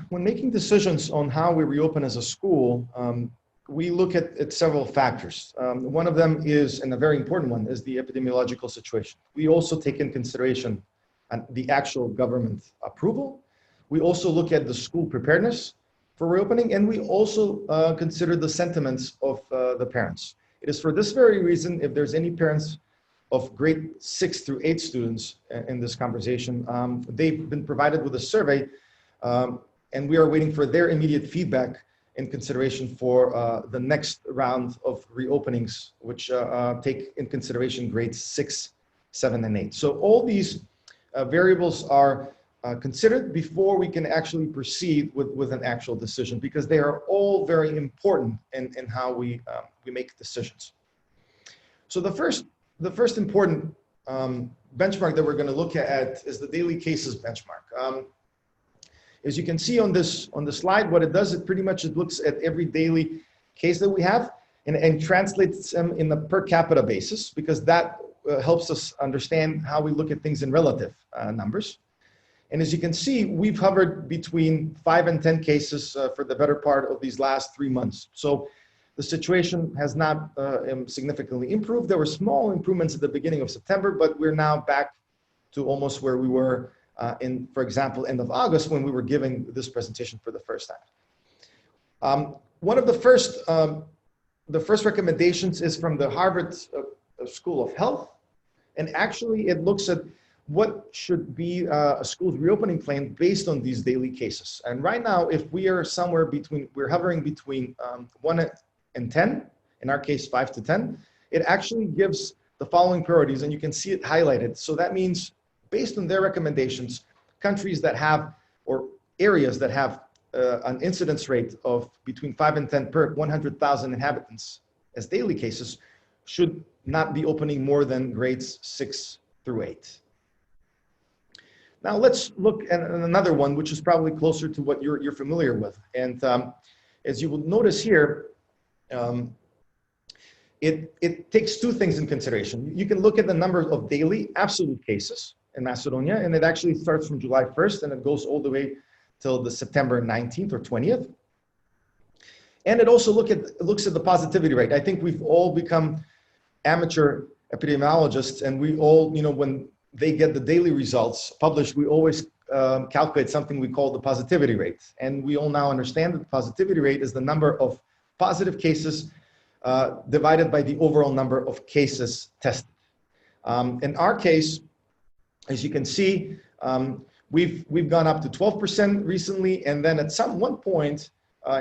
When making decisions on how we reopen as a school, we look at several factors. One of them is, and a very important one, is the epidemiological situation. We also take in consideration the actual government approval. We also look at the school preparedness for reopening, and we also consider the sentiments of the parents. It is for this very reason, if there's any parents of grade 6 through 8 students in this conversation, they've been provided with a survey, and we are waiting for their immediate feedback in consideration for the next round of reopenings, which take in consideration grades 6, 7, and 8. So all these variables are considered before we can actually proceed with an actual decision, because they are all very important in how we make decisions. So the first important benchmark that we're going to look at is the daily cases benchmark. As you can see on this slide, what it does, it pretty much looks at every daily case that we have and translates them in a per capita basis, because that helps us understand how we look at things in relative numbers. And as you can see, we've hovered between 5 and 10 cases for the better part of these last 3 months. So the situation has not significantly improved. There were small improvements at the beginning of September, but we're now back to almost where we were in, for example, end of August, when we were giving this presentation for the first time. One of the first recommendations is from the Harvard School of Health, and actually it looks at what should be a school's reopening plan based on these daily cases. And right now, if we are somewhere between, we're hovering between 1 and 10, in our case 5 to 10, it actually gives the following priorities, and you can see it highlighted. So that means, based on their recommendations, countries that have, or areas that have an incidence rate of between 5 and 10 per 100,000 inhabitants as daily cases should not be opening more than grades 6 through 8. Now let's look at another one, which is probably closer to what you're familiar with. And as you will notice here, it takes two things in consideration. You can look at the number of daily absolute cases in Macedonia, and it actually starts from July 1st and it goes all the way till the September 19th or 20th. And it also looks at the positivity rate. I think we've all become amateur epidemiologists, and we all, when they get the daily results published, we always calculate something we call the positivity rate. And we all now understand that the positivity rate is the number of positive cases divided by the overall number of cases tested. In our case, as you can see, we've gone up to 12% recently, and then at one point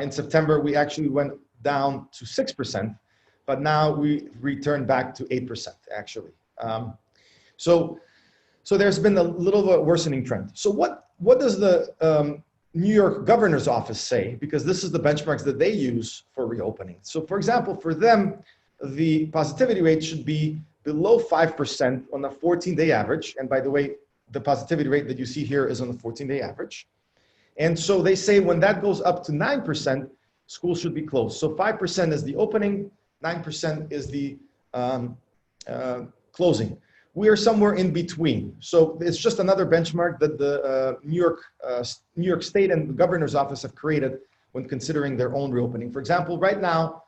in September, we actually went down to 6%, but now we returned back to 8%, actually. So there's been a little bit of a worsening trend. So what does the New York governor's office say? Because this is the benchmarks that they use for reopening. So for example, for them, the positivity rate should be below 5% on a 14-day average. And by the way, the positivity rate that you see here is on the 14-day average. And so they say when that goes up to 9%, schools should be closed. So 5% is the opening, 9% is the closing. We are somewhere in between. So it's just another benchmark that the New York State and the governor's office have created when considering their own reopening. For example, right now,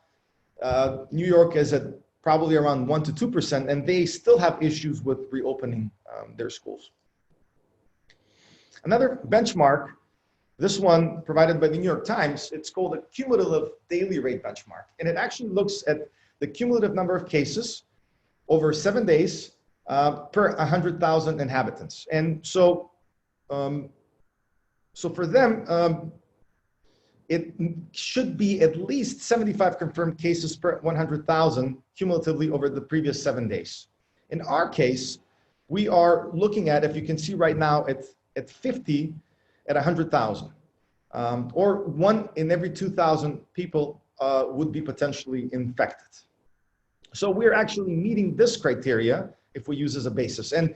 New York is at probably around 1 to 2%, and they still have issues with reopening their schools. Another benchmark, this one provided by the New York Times, it's called a cumulative daily rate benchmark. And it actually looks at the cumulative number of cases over 7 days per 100,000 inhabitants. And so, for them, it should be at least 75 confirmed cases per 100,000 cumulatively over the previous 7 days. In our case, we are looking at, if you can see right now, at 50 at 100,000, or 1 in every 2,000 people would be potentially infected. So we're actually meeting this criteria if we use as a basis. And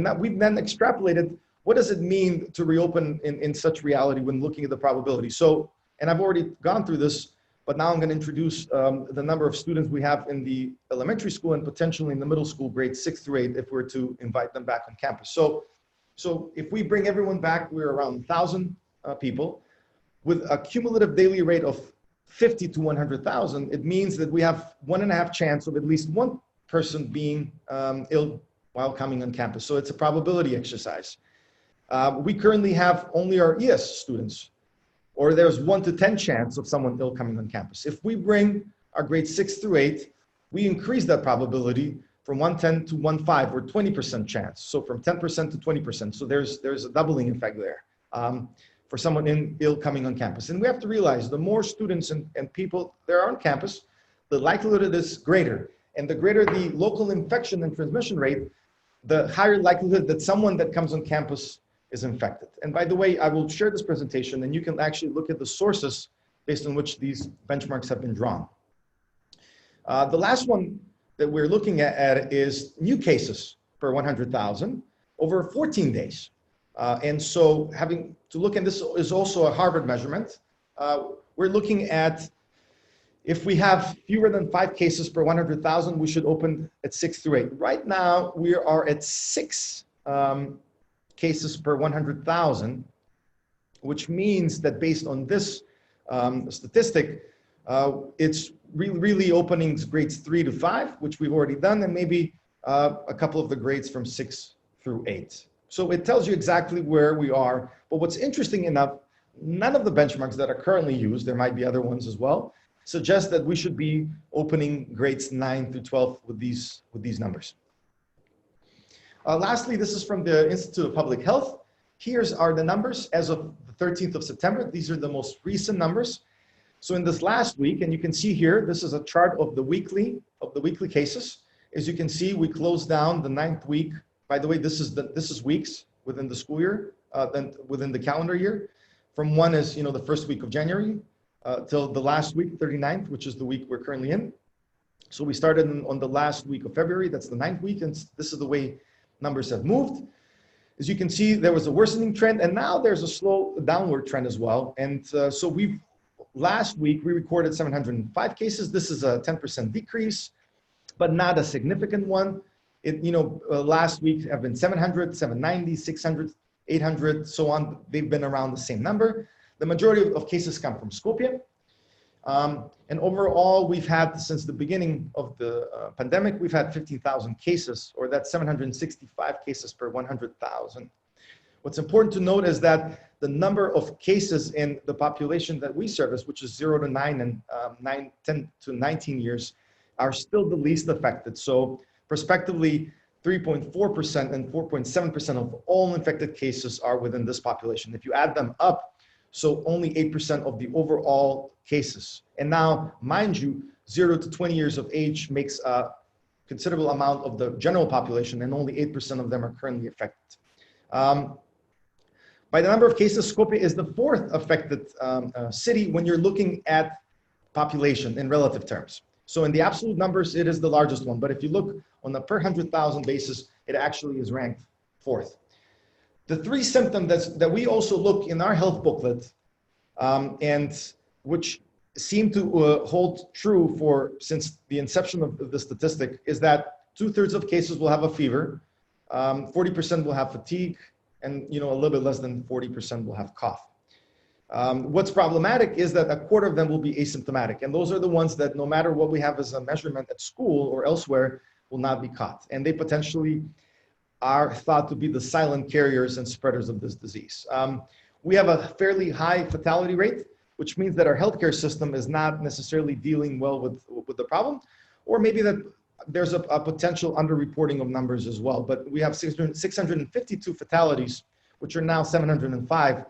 that we've then extrapolated, what does it mean to reopen in such reality when looking at the probability? So, and I've already gone through this, but now I'm going to introduce the number of students we have in the elementary school and potentially in the middle school, grades 6 through 8, if we're to invite them back on campus. So if we bring everyone back, we're around 1,000 people. with a cumulative daily rate of 50 to 100,000, it means that we have 1.5 chance of at least one person being ill while coming on campus. So it's a probability exercise. We currently have only our ES students, or there's 1 to 10 chance of someone ill coming on campus. If we bring our grades 6 through 8, we increase that probability from 110 to 15, or 20% chance. So from 10% to 20%. So there's a doubling effect there for someone ill coming on campus. And we have to realize the more students and people there are on campus, the likelihood of this greater. And the greater the local infection and transmission rate, the higher likelihood that someone that comes on campus is infected. And by the way, I will share this presentation and you can actually look at the sources based on which these benchmarks have been drawn. The last one that we're looking at is new cases per 100,000 over 14 days. And so having to look, and this is also a Harvard measurement, we're looking at if we have fewer than 5 cases per 100,000, we should open at 6 through 8. Right now, we are at 6 cases per 100,000, which means that based on this statistic, it's really opening grades 3 to 5, which we've already done, and maybe a couple of the grades from 6 through 8. So it tells you exactly where we are. But what's interesting enough, none of the benchmarks that are currently used, there might be other ones as well, suggest that we should be opening grades 9 through 12 with these numbers. Lastly, this is from the Institute of Public Health. Here's are the numbers as of the 13th of September. These are the most recent numbers. So in this last week, and you can see here, this is a chart of the weekly cases. As you can see, we closed down the 9th week. By the way, this is weeks within the school year, then within the calendar year. From one is the first week of January till the last week, 39th, which is the week we're currently in. So we started on the last week of February. That's the 9th week, and this is the way numbers have moved. As you can see, there was a worsening trend, and now there's a slow downward trend as well. And so last week we recorded 705 cases. This is a 10% decrease, but not a significant one. Last week have been 700, 790, 600, 800, so on. They've been around the same number. The majority of cases come from Skopje. And overall, we've had, since the beginning of the pandemic, we've had 15,000 cases, or that's 765 cases per 100,000. What's important to note is that the number of cases in the population that we service, which is 0 to 9 and 10 to 19 years, are still the least affected. So prospectively, 3.4% and 4.7% of all infected cases are within this population. If you add them up, so only 8% of the overall cases. And now, mind you, 0 to 20 years of age makes a considerable amount of the general population, and only 8% of them are currently affected. By the number of cases, Skopje is the 4th affected city when you're looking at population in relative terms. So in the absolute numbers, it is the largest one. But if you look on the per 100,000 basis, it actually is ranked 4th. The 3 symptoms that we also look in our health booklet, and which seem to hold true since the inception of the statistic, is that 2/3 of cases will have a fever, 40% will have fatigue, and a little bit less than 40% will have cough. What's problematic is that 1/4 of them will be asymptomatic, and those are the ones that, no matter what we have as a measurement at school or elsewhere, will not be caught, and they potentially are thought to be the silent carriers and spreaders of this disease. We have a fairly high fatality rate, which means that our healthcare system is not necessarily dealing well with the problem, or maybe that there's a potential underreporting of numbers as well. But we have 652 fatalities, which are now 705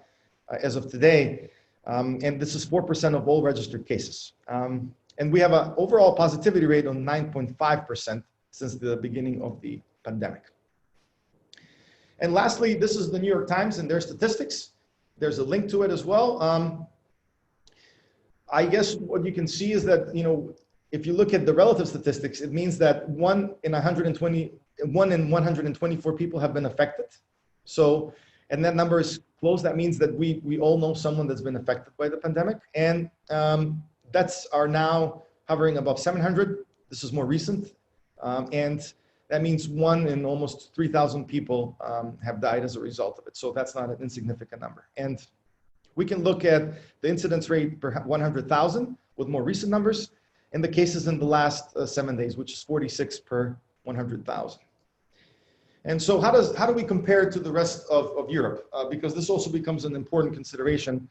as of today, and this is 4% of all registered cases. And we have an overall positivity rate of 9.5% since the beginning of the pandemic. And lastly, this is the New York Times and their statistics. There's a link to it as well. I guess what you can see is that, if you look at the relative statistics, it means that 1 in 124 people have been affected. So, and that number is close. That means that we all know someone that's been affected by the pandemic. And deaths are now hovering above 700. This is more recent. And that means 1 in almost 3,000 people have died as a result of it. So that's not an insignificant number. And We can look at the incidence rate per 100,000 with more recent numbers, and the cases in the last 7 days, which is 46 per 100,000. And so how do we compare to the rest of Europe? Because this also becomes an important consideration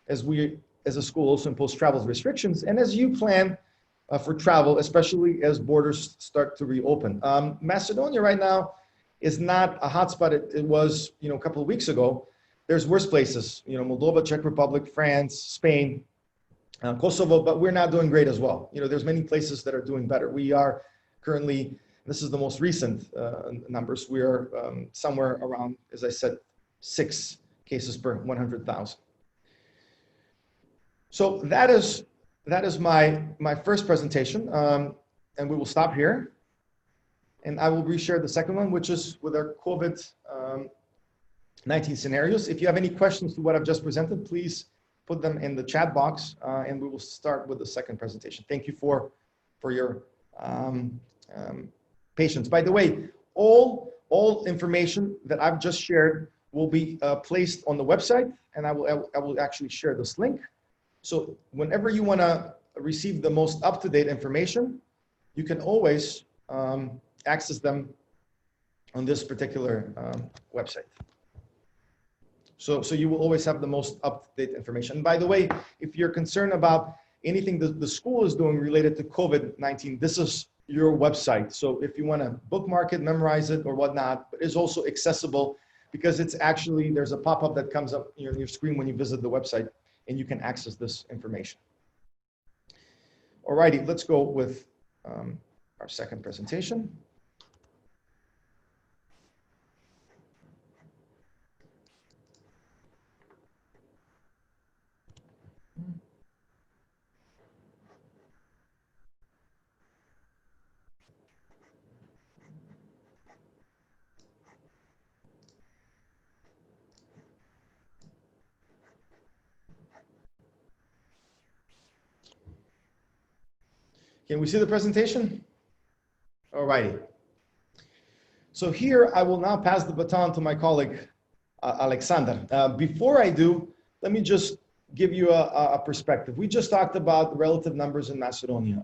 as we, as a school, also impose travel restrictions, and as you plan for travel, especially as borders start to reopen. Macedonia right now is not a hotspot. It was, a couple of weeks ago. There's worse places, Moldova, Czech Republic, France, Spain, Kosovo, but we're not doing great as well. There's many places that are doing better. We are currently, this is the most recent numbers, we are somewhere around, as I said, 6 cases per 100,000. So that is my first presentation, and we will stop here. And I will reshare the second one, which is with our COVID-19 scenarios. If you have any questions to what I've just presented, please put them in the chat box, and we will start with the second presentation. Thank you for your patience. By the way, all information that I've just shared will be placed on the website, and I will actually share this link. So whenever you want to receive the most up-to-date information, you can always access them on this particular website. So you will always have the most up-to-date information. And by the way, if you're concerned about anything that the school is doing related to COVID-19, this is your website. So if you want to bookmark it, memorize it, or whatnot, but it's also accessible because it's actually, there's a pop-up that comes up on your screen when you visit the website, and you can access this information. Alrighty, let's go with our second presentation. Can we see the presentation? All righty. So here I will now pass the baton to my colleague, Alexander. Before I do, let me just give you a perspective. We just talked about relative numbers in Macedonia,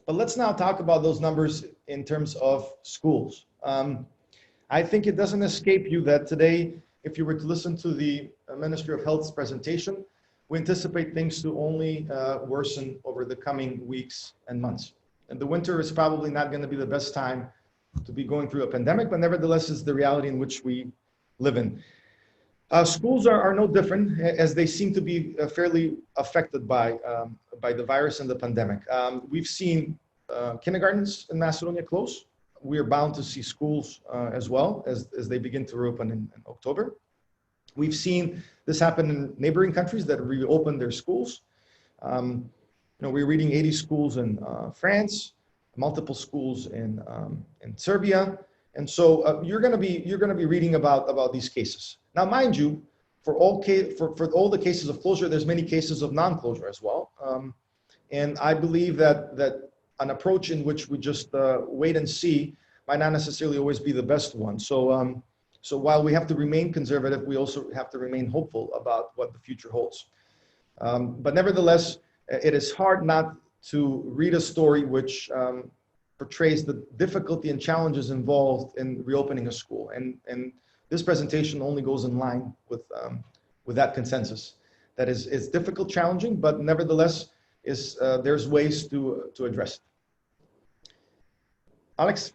but let's now talk about those numbers in terms of schools. I think it doesn't escape you that today, if you were to listen to the Ministry of Health's presentation, we anticipate things to only worsen over the coming weeks and months. And the winter is probably not going to be the best time to be going through a pandemic, but nevertheless, it's the reality in which we live in. Schools are no different, as they seem to be fairly affected by the virus and the pandemic. We've seen kindergartens in Macedonia close. We are bound to see schools as well as they begin to reopen in October. We've seen this happen in neighboring countries that reopened their schools. We're reading 80 schools in France, multiple schools in Serbia, and so you're going to be reading about these cases. Now, mind you, for all the cases of closure, there's many cases of non-closure as well, and I believe that an approach in which we just wait and see might not necessarily always be the best one. So while we have to remain conservative, we also have to remain hopeful about what the future holds. But nevertheless, it is hard not to read a story which portrays the difficulty and challenges involved in reopening a school. And this presentation only goes in line with that consensus. That is, it's difficult, challenging, but nevertheless, there's ways to address it. Alex?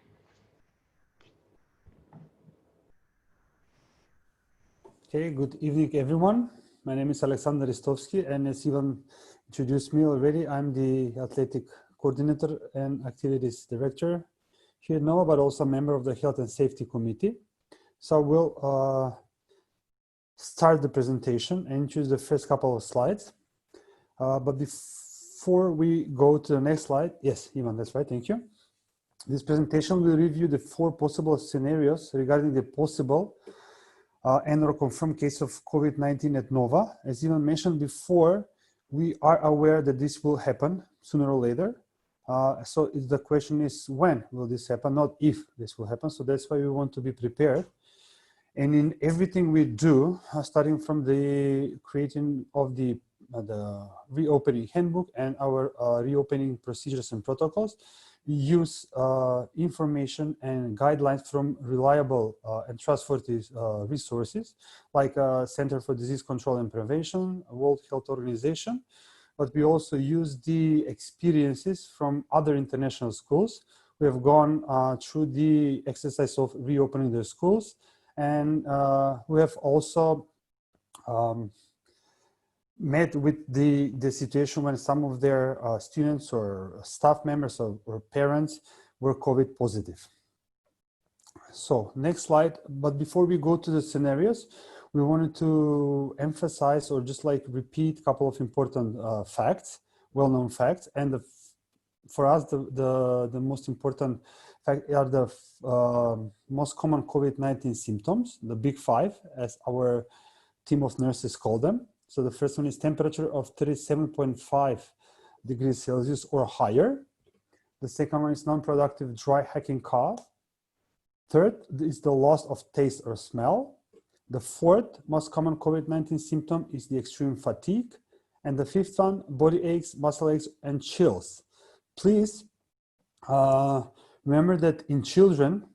Okay, good evening, everyone. My name is Alexander Ristovsky, and as Ivan introduced me already, I'm the athletic coordinator and activities director here at NOVA, but also a member of the Health and Safety Committee. So we'll start the presentation and choose the first couple of slides. But before we go to the next slide, yes, Ivan, that's right, thank you. This presentation will review the 4 possible scenarios regarding the possible and/or confirmed case of COVID-19 at NOVA. As Ivan mentioned before, we are aware that this will happen sooner or later. So the question is, when will this happen, not if this will happen. So that's why we want to be prepared. And in everything we do, starting from the creating of the reopening handbook and our reopening procedures and protocols, we use information and guidelines from reliable and trustworthy resources like Center for Disease Control and Prevention, World Health Organization, but we also use the experiences from other international schools. We have gone through the exercise of reopening their schools, and we have also met with the situation when some of their students or staff members or parents were COVID positive. So next slide. But before we go to the scenarios, we wanted to emphasize or just like repeat a couple of important facts, well-known facts. And for us, the most important fact are the most common COVID-19 symptoms, the big five, as our team of nurses call them. So the first one is temperature of 37.5 degrees Celsius or higher. The second one is non-productive dry hacking cough. Third is the loss of taste or smell. The fourth most common COVID-19 symptom is the extreme fatigue. And the fifth one, body aches, muscle aches, and chills. Please remember that in children,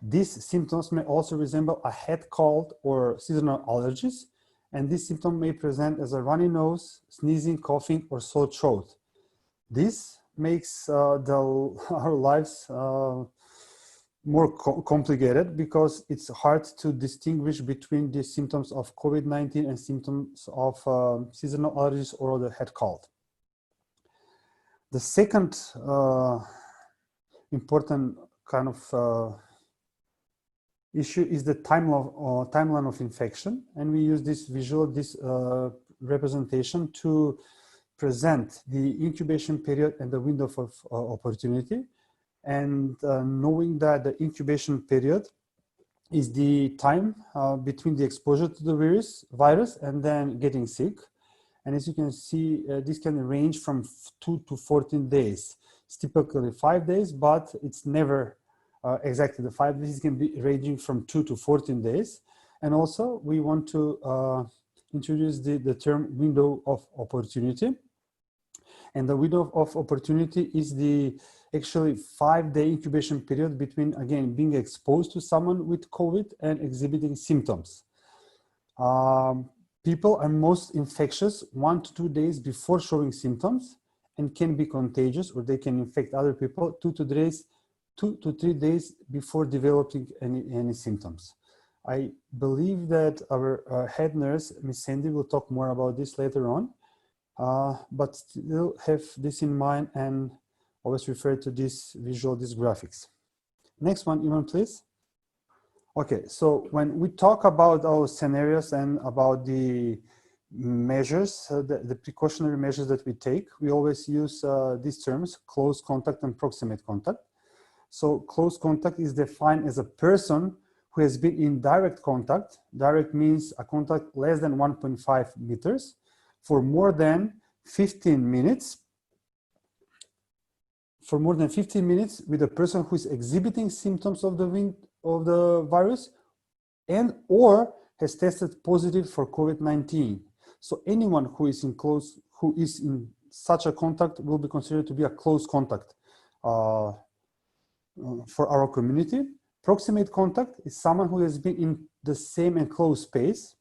these symptoms may also resemble a head cold or seasonal allergies. And this symptom may present as a runny nose, sneezing, coughing, or sore throat. This makes our lives more complicated because it's hard to distinguish between the symptoms of COVID-19 and symptoms of seasonal allergies or the head cold. The second important kind of issue is the timeline of infection, and we use this representation to present the incubation period and the window of opportunity. And knowing that the incubation period is the time between the exposure to the virus and then getting sick. And as you can see, this can range from 2 to 14 days. It's typically 5 days, but it's never exactly the 5 days. It can be ranging from 2 to 14 days. And also we want to introduce the term window of opportunity. And the window of opportunity is the actually 5-day incubation period between, again, being exposed to someone with COVID and exhibiting symptoms. People are most infectious 1 to 2 days before showing symptoms and can be contagious, or they can infect other people 2 to 3 days before developing any symptoms. I believe that our head nurse, Ms. Sandy, will talk more about this later on, but still have this in mind and always refer to these graphics. Next one, Ivan, please. Okay, so when we talk about our scenarios and about the measures, the precautionary measures that we take, we always use these terms, close contact and proximate contact. So close contact is defined as a person who has been in direct contact. Direct means a contact less than 1.5 meters for more than 15 minutes. For more than 15 minutes with a person who is exhibiting symptoms of the virus and or has tested positive for COVID-19. So anyone who is in such a contact will be considered to be a close contact for our community. Proximate contact is someone who has been in the same enclosed space,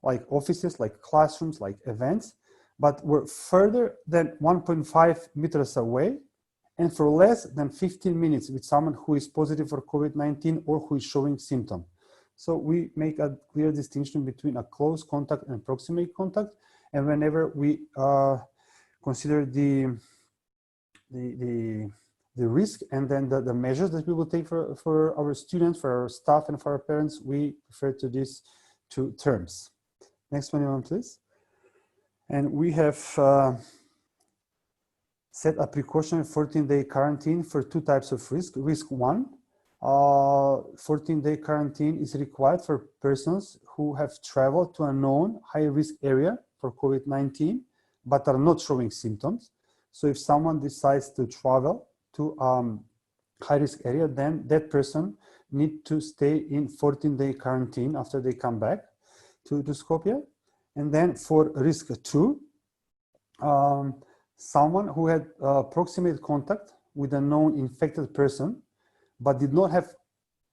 like offices, like classrooms, like events, but were further than 1.5 meters away and for less than 15 minutes with someone who is positive for COVID-19 or who is showing symptom. So we make a clear distinction between a close contact and proximate contact. And whenever we consider the risk and then the measures that we will take for our students, for our staff, and for our parents, we refer to these two terms. Next one, please. And we have set a precautionary 14-day quarantine for two types of risk. Risk one, 14-day quarantine is required for persons who have traveled to a known high-risk area for COVID-19, but are not showing symptoms. So if someone decides to travel to high-risk area, then that person need to stay in 14-day quarantine after they come back to Skopje. And then for risk 2, someone who had proximate contact with a known infected person, but did not have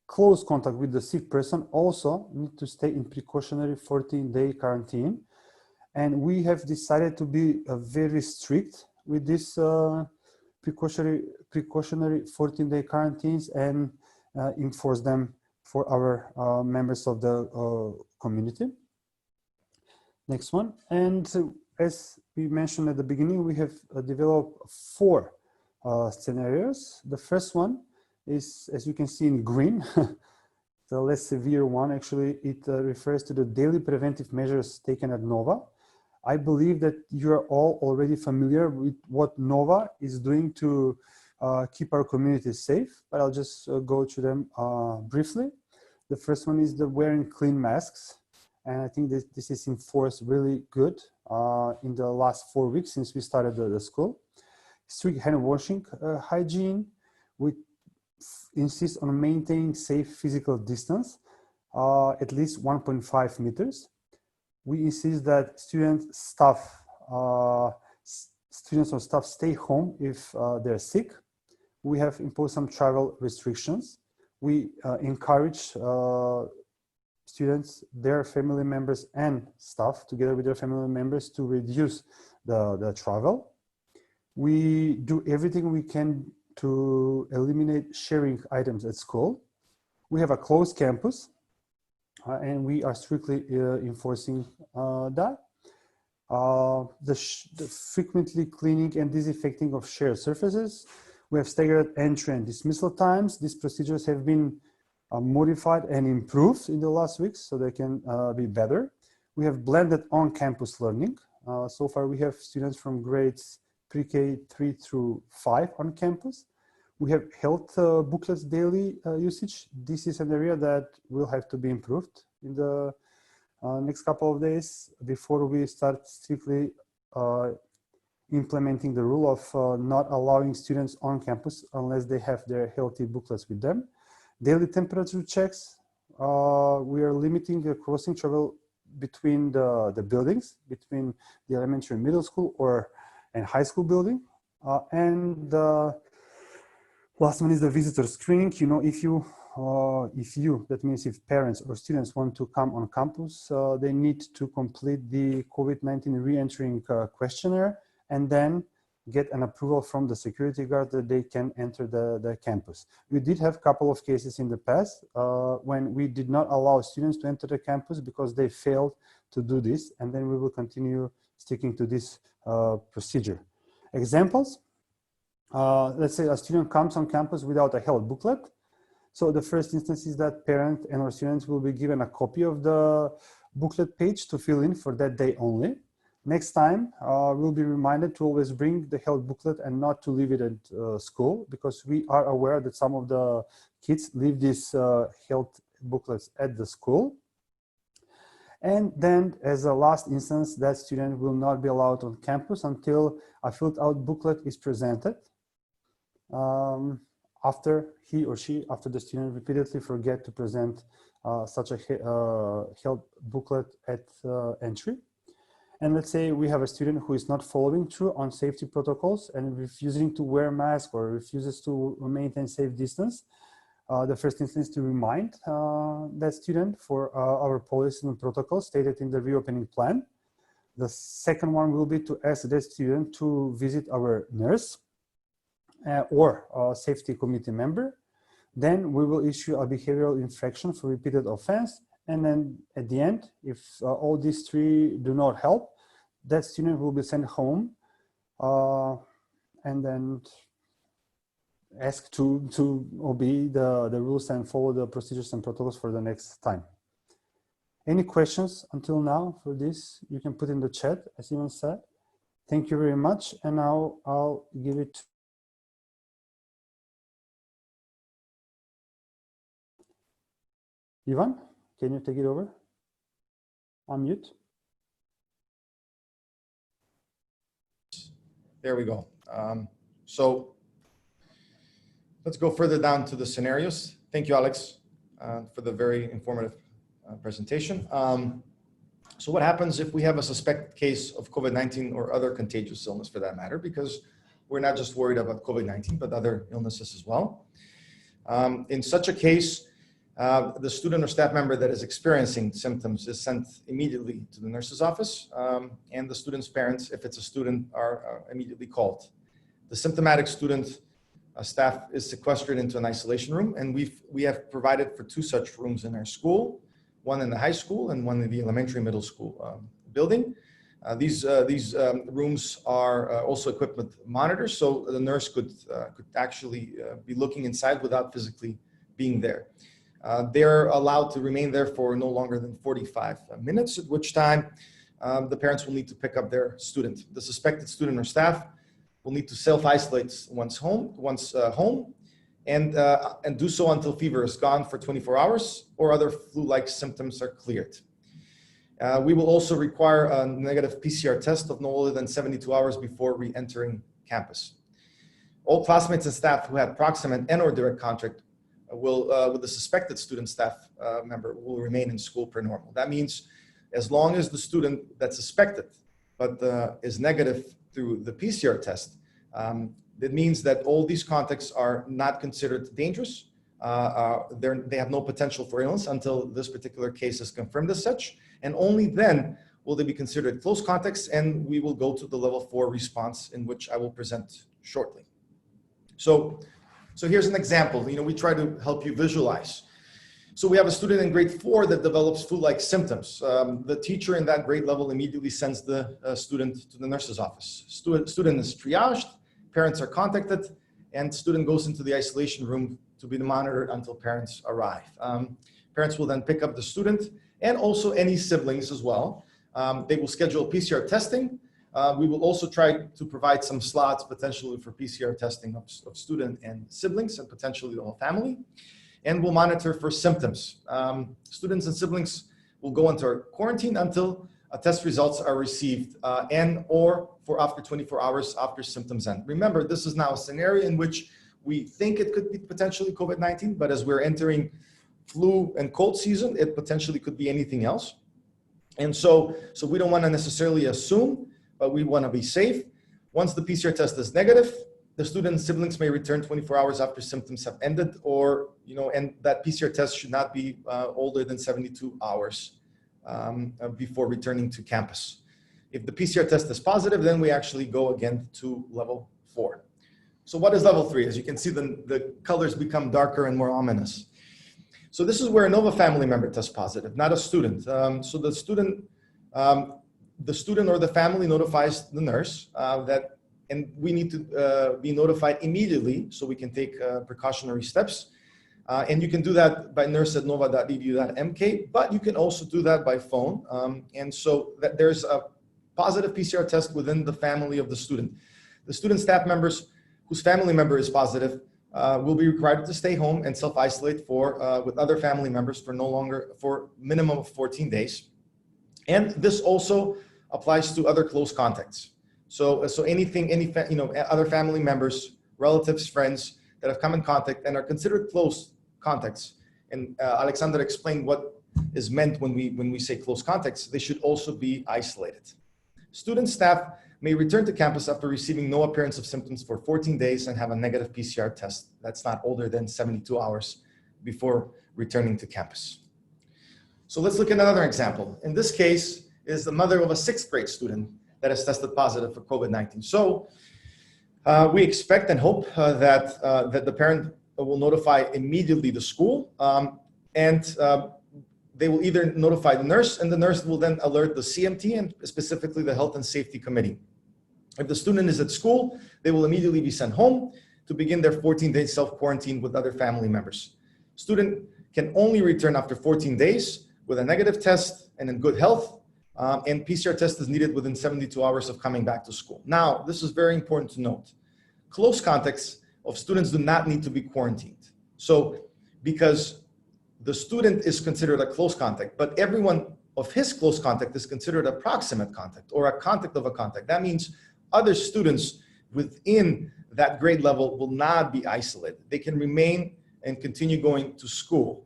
close contact with the sick person, also need to stay in precautionary 14-day quarantine. And we have decided to be very strict with this precautionary 14-day quarantines and enforce them for our members of the community. Next one. And as we mentioned at the beginning, we have developed 4 scenarios. The first one is, as you can see in green, the less severe one. Actually, it refers to the daily preventive measures taken at NOVA. I believe that you are all already familiar with what NOVA is doing to keep our community safe, but I'll just go through them briefly. The first one is the wearing clean masks. And I think this is enforced really good in the last 4 weeks since we started the school. Strict hand washing hygiene. We insist on maintaining safe physical distance, at least 1.5 meters. We insist that students or staff stay home if they're sick. We have imposed some travel restrictions. We encourage students, their family members and staff together with their family members to reduce the travel. We do everything we can to eliminate sharing items at school. We have a closed campus and we are strictly enforcing that. The frequently cleaning and disinfecting of shared surfaces. We have staggered entry and dismissal times. These procedures have been modified and improved in the last weeks so they can be better. We have blended on-campus learning. So far we have students from grades pre-K 3 through 5 on campus. We have health booklets daily usage. This is an area that will have to be improved in the next couple of days before we start strictly implementing the rule of not allowing students on campus unless they have their healthy booklets with them. Daily temperature checks. We are limiting the crossing travel between the buildings, between the elementary and middle school and high school building. And the last one is the visitor screening. You know, that means if parents or students want to come on campus, they need to complete the COVID-19 re-entering questionnaire and then get an approval from the security guard that they can enter the campus. We did have a couple of cases in the past when we did not allow students to enter the campus because they failed to do this, and then we will continue sticking to this procedure. Examples, let's say a student comes on campus without a health booklet. So the first instance is that parent and our students will be given a copy of the booklet page to fill in for that day only. Next time, we'll be reminded to always bring the health booklet and not to leave it at school, because we are aware that some of the kids leave these health booklets at the school. And then as a last instance, that student will not be allowed on campus until a filled out booklet is presented. After the student repeatedly forget to present such a health booklet at entry. And let's say we have a student who is not following through on safety protocols and refusing to wear a mask or refuses to maintain safe distance. The first instance is to remind that student for our policies and protocols stated in the reopening plan. The second one will be to ask that student to visit our nurse or safety committee member. Then we will issue a behavioral infraction for repeated offense. And then at the end, if all these three do not help, that student will be sent home and then asked to obey the rules and follow the procedures and protocols for the next time. Any questions until now for this? You can put in the chat, as Ivan said. Thank you very much. And now I'll give it to Ivan. Can you take it over? Unmute. There we go. So let's go further down to the scenarios. Thank you, Alex. for the very informative presentation. So what happens if we have a suspected case of COVID-19 or other contagious illness for that matter, because we're not just worried about COVID-19, but other illnesses as well. In such a case, the student or staff member that is experiencing symptoms is sent immediately to the nurse's office, and the student's parents, if it's a student, are immediately called. The symptomatic student staff is sequestered into an isolation room, and we have provided for 2 such rooms in our school, one in the high school and one in the elementary middle school building. These rooms are also equipped with monitors, so the nurse could actually be looking inside without physically being there. They're allowed to remain there for no longer than 45 minutes, at which time the parents will need to pick up their student. The suspected student or staff will need to self-isolate once home, and do so until fever is gone for 24 hours or other flu-like symptoms are cleared. We will also require a negative PCR test of no older than 72 hours before re-entering campus. All classmates and staff who had proximate and/or direct contact with the suspected student staff member will remain in school per normal. That means as long as the student that's suspected but is negative through the PCR test, that means that all these contacts are not considered dangerous. They have no potential for illness until this particular case is confirmed as such, and only then will they be considered close contacts, and we will go to the level 4 response, in which I will present shortly. So here's an example. We try to help you visualize. So we have a student in grade 4 that develops flu-like symptoms. The teacher in that grade level immediately sends the student to the nurse's office. Student is triaged, parents are contacted, and student goes into the isolation room to be monitored until parents arrive. Parents will then pick up the student and also any siblings as well. They will schedule PCR testing. We will also try to provide some slots potentially for PCR testing of student and siblings and potentially the whole family. And we'll monitor for symptoms. Students and siblings will go into quarantine until test results are received or for after 24 hours after symptoms end. Remember, this is now a scenario in which we think it could be potentially COVID-19, but as we're entering flu and cold season, it potentially could be anything else. And so we don't want to necessarily assume, but we want to be safe. Once the PCR test is negative, the student and siblings may return 24 hours after symptoms have ended, or, and that PCR test should not be older than 72 hours before returning to campus. If the PCR test is positive, then we actually go again to level 4. So what is level 3? As you can see, the colors become darker and more ominous. So this is where a NOVA family member tests positive, not a student. So the student or the family notifies the nurse and we need to be notified immediately so we can take precautionary steps. And you can do that by nurse@nova.edu.mk, but you can also do that by phone. And so that there's a positive PCR test within the family of the student. The student staff members whose family member is positive will be required to stay home and self-isolate with other family members for minimum of 14 days. And this also applies to other close contacts. So other family members, relatives, friends that have come in contact and are considered close contacts. And Alexander explained what is meant when we say close contacts. They should also be isolated. Student staff may return to campus after receiving no appearance of symptoms for 14 days and have a negative PCR test that's not older than 72 hours before returning to campus. So let's look at another example. In this case is the mother of a 6th grade student that has tested positive for COVID-19. So we expect and hope that the parent will notify immediately the school, and they will either notify the nurse, and the nurse will then alert the CMT and specifically the Health and Safety Committee. If the student is at school, they will immediately be sent home to begin their 14-day self-quarantine with other family members. Student can only return after 14 days with a negative test and in good health, and PCR test is needed within 72 hours of coming back to school. Now, this is very important to note. Close contacts of students do not need to be quarantined. So, because the student is considered a close contact, but everyone of his close contact is considered a proximate contact or a contact of a contact. That means other students within that grade level will not be isolated. They can remain and continue going to school.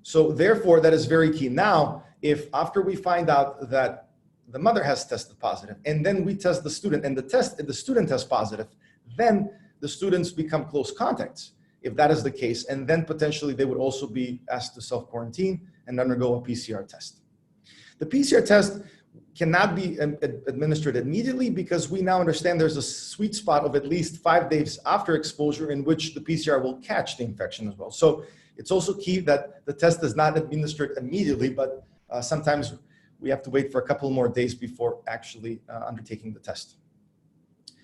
So therefore, that is very key. Now, if after we find out that the mother has tested positive, and then we test the student, and the student tests positive, then the students become close contacts, if that is the case, and then potentially they would also be asked to self-quarantine and undergo a PCR test. The PCR test cannot be administered immediately because we now understand there's a sweet spot of at least 5 days after exposure in which the PCR will catch the infection as well. So it's also key that the test is not administered immediately, but sometimes we have to wait for a couple more days before actually undertaking the test.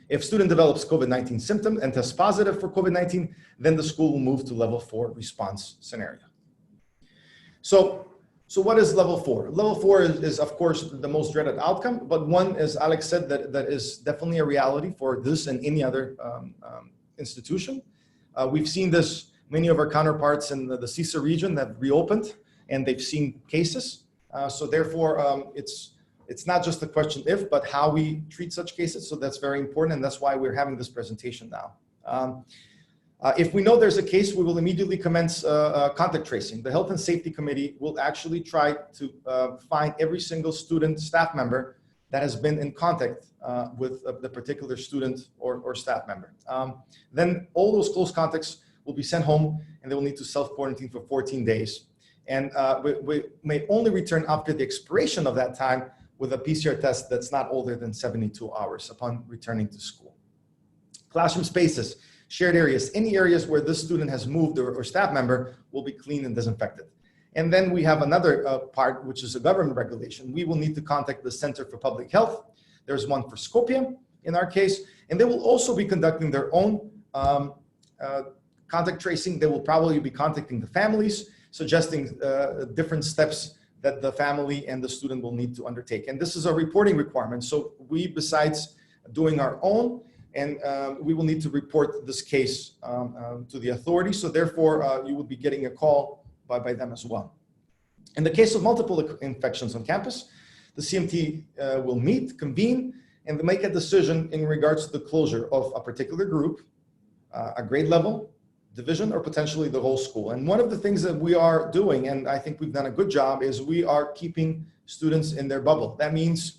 If student develops COVID-19 symptoms and tests positive for COVID-19, then the school will move to level 4 response scenario. So what is level 4? Level 4 is of course the most dreaded outcome, but one, as Alex said, that is definitely a reality for this and any other institution. We've seen this, many of our counterparts in the CISA region that reopened and they've seen cases. So therefore, it's not just a question if, but how we treat such cases. So that's very important, and that's why we're having this presentation now. If we know there's a case, we will immediately commence contact tracing. The Health and Safety Committee will actually try to find every single student, staff member that has been in contact with the particular student or staff member. Then all those close contacts will be sent home and they will need to self-quarantine for 14 days. And we may only return after the expiration of that time with a PCR test that's not older than 72 hours upon returning to school. Classroom spaces, shared areas, any areas where this student has moved or staff member will be cleaned and disinfected. And then we have another part, which is a government regulation. We will need to contact the Center for Public Health. There's one for Skopje in our case, and they will also be conducting their own contact tracing. They will probably be contacting the families, suggesting different steps that the family and the student will need to undertake. And this is a reporting requirement. So we, besides doing our own, and we will need to report this case to the authorities. So therefore, you would be getting a call by them as well. In the case of multiple infections on campus, the CMT will meet, convene, and make a decision in regards to the closure of a particular group, a grade level, division, or potentially the whole school. And one of the things that we are doing, and I think we've done a good job, is we are keeping students in their bubble. That means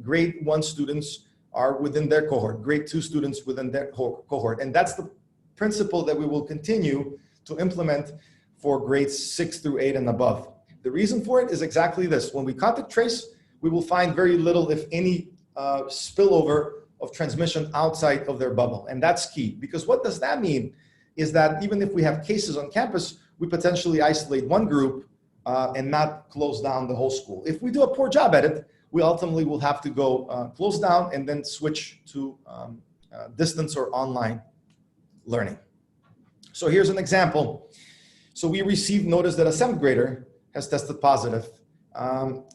grade 1 students are within their cohort, grade 2 students within their cohort. And that's the principle that we will continue to implement for grades 6 through 8 and above. The reason for it is exactly this. When we contact trace, we will find very little, if any, spillover of transmission outside of their bubble. And that's key, because what does that mean? Is that even if we have cases on campus, we potentially isolate one group and not close down the whole school. If we do a poor job at it, we ultimately will have to go close down and then switch to distance or online learning. So here's an example. So we received notice that a 7th grader has tested positive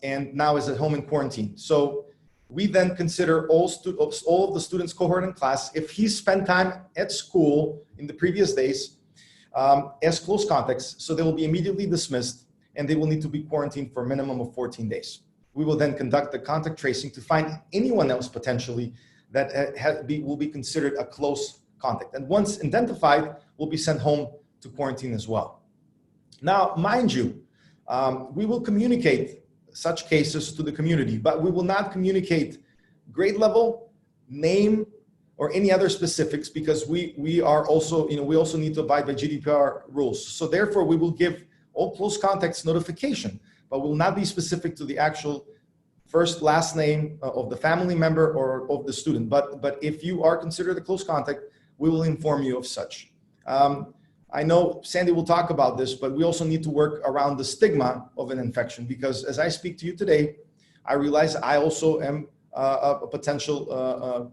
and now is at home in quarantine. So we then consider all of the students' cohort in class, if he spent time at school in the previous days, as close contacts, so they will be immediately dismissed and they will need to be quarantined for a minimum of 14 days. We will then conduct the contact tracing to find anyone else potentially that will be considered a close contact. And once identified, will be sent home to quarantine as well. Now, mind you, we will communicate such cases to the community, but we will not communicate grade level, name, or any other specifics, because we are also, we also need to abide by GDPR rules. So therefore, we will give all close contacts notification, but will not be specific to the actual first, last name of the family member or of the student. But if you are considered a close contact, we will inform you of such. I know Sandy will talk about this, but we also need to work around the stigma of an infection, because as I speak to you today, I realize I also am a potential,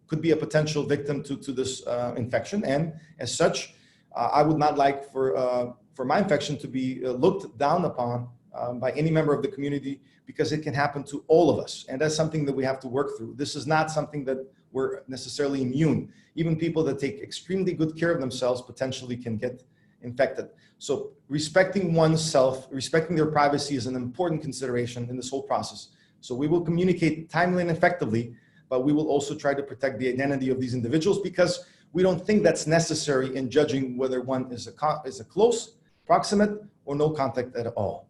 could be a potential victim to this infection. And as such, I would not like for my infection to be looked down upon by any member of the community, because it can happen to all of us. And that's something that we have to work through. This is not something that we're necessarily immune. Even people that take extremely good care of themselves potentially can get infected. So respecting oneself, respecting their privacy is an important consideration in this whole process. So we will communicate timely and effectively, but we will also try to protect the identity of these individuals, because we don't think that's necessary in judging whether one is a close proximate or no contact at all.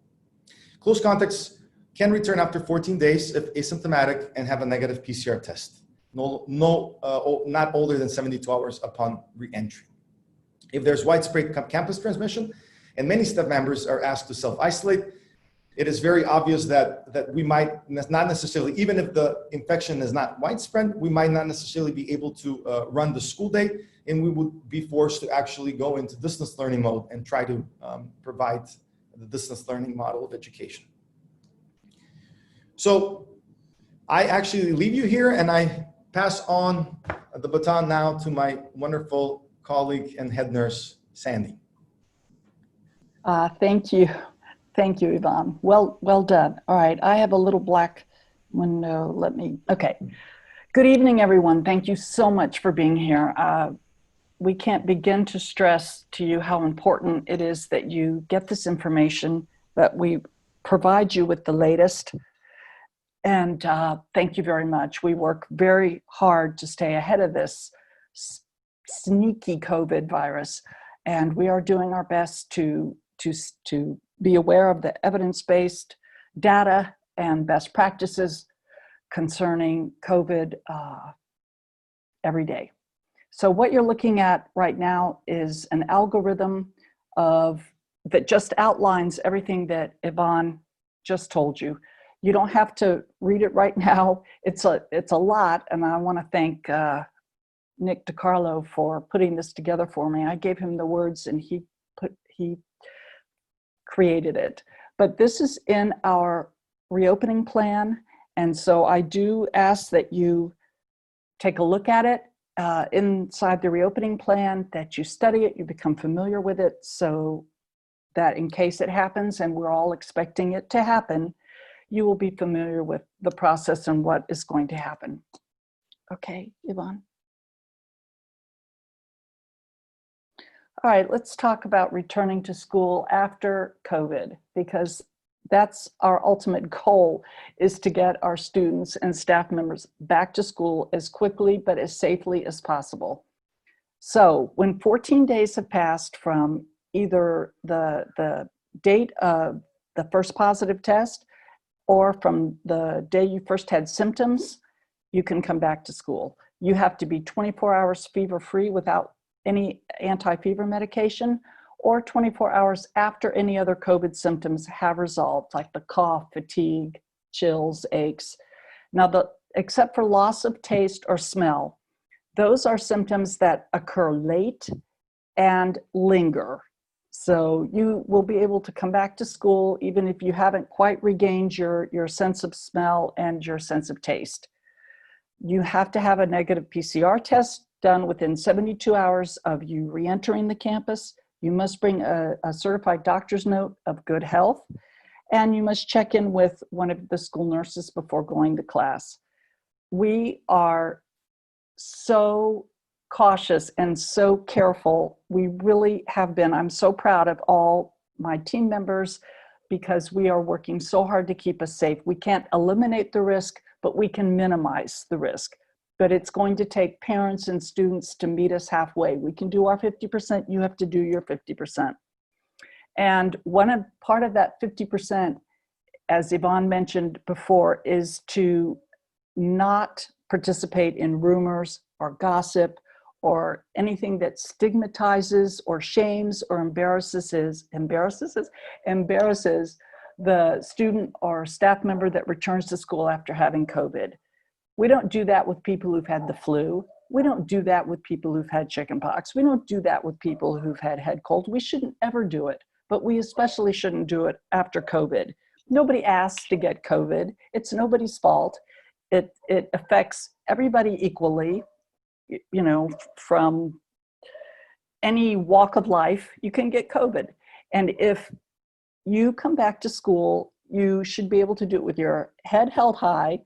Close contacts can return after 14 days if asymptomatic and have a negative PCR test. Not older than 72 hours upon re-entry. If there's widespread campus transmission and many staff members are asked to self-isolate, it is very obvious that we might not necessarily, even if the infection is not widespread, we might not necessarily be able to run the school day, and we would be forced to actually go into distance learning mode and try to provide the distance learning model of education. So I actually leave you here, and I pass on the baton now to my wonderful colleague and head nurse, Sandy. Thank you. Thank you, Ivan. Well done. All right, I have a little black window. Okay. Good evening, everyone. Thank you so much for being here. We can't begin to stress to you how important it is that you get this information, that we provide you with the latest. And thank you very much. We work very hard to stay ahead of this sneaky COVID virus, and we are doing our best to be aware of the evidence-based data and best practices concerning COVID every day. So what you're looking at right now is an algorithm that just outlines everything that Ivan just told you. You don't have to read it right now. It's a lot, and I want to thank Nick DiCarlo for putting this together for me. I gave him the words, and he created it. But this is in our reopening plan, and so I do ask that you take a look at it inside the reopening plan, that you study it, you become familiar with it, so that in case it happens, and we're all expecting it to happen, you will be familiar with the process and what is going to happen. Okay, Ivan. All right, let's talk about returning to school after COVID, because that's our ultimate goal, is to get our students and staff members back to school as quickly but as safely as possible. So when 14 days have passed from either the date of the first positive test or from the day you first had symptoms, you can come back to school. You have to be 24 hours fever-free without any anti-fever medication, or 24 hours after any other COVID symptoms have resolved, like the cough, fatigue, chills, aches. Now, except for loss of taste or smell, those are symptoms that occur late and linger. So you will be able to come back to school even if you haven't quite regained your sense of smell and your sense of taste. You have to have a negative PCR test done within 72 hours of you re-entering the campus. You must bring a certified doctor's note of good health, and you must check in with one of the school nurses before going to class. We are so cautious and so careful. We really have been. I'm so proud of all my team members, because we are working so hard to keep us safe. We can't eliminate the risk, but we can minimize the risk. But it's going to take parents and students to meet us halfway. We can do our 50%, you have to do your 50%. And part of that 50%, as Yvonne mentioned before, is to not participate in rumors or gossip or anything that stigmatizes or shames or embarrasses the student or staff member that returns to school after having COVID. We don't do that with people who've had the flu. We don't do that with people who've had chickenpox. We don't do that with people who've had head cold. We shouldn't ever do it, but we especially shouldn't do it after COVID. Nobody asked to get COVID. It's nobody's fault. It affects everybody equally, you know, from any walk of life, you can get COVID. And if you come back to school, you should be able to do it with your head held high,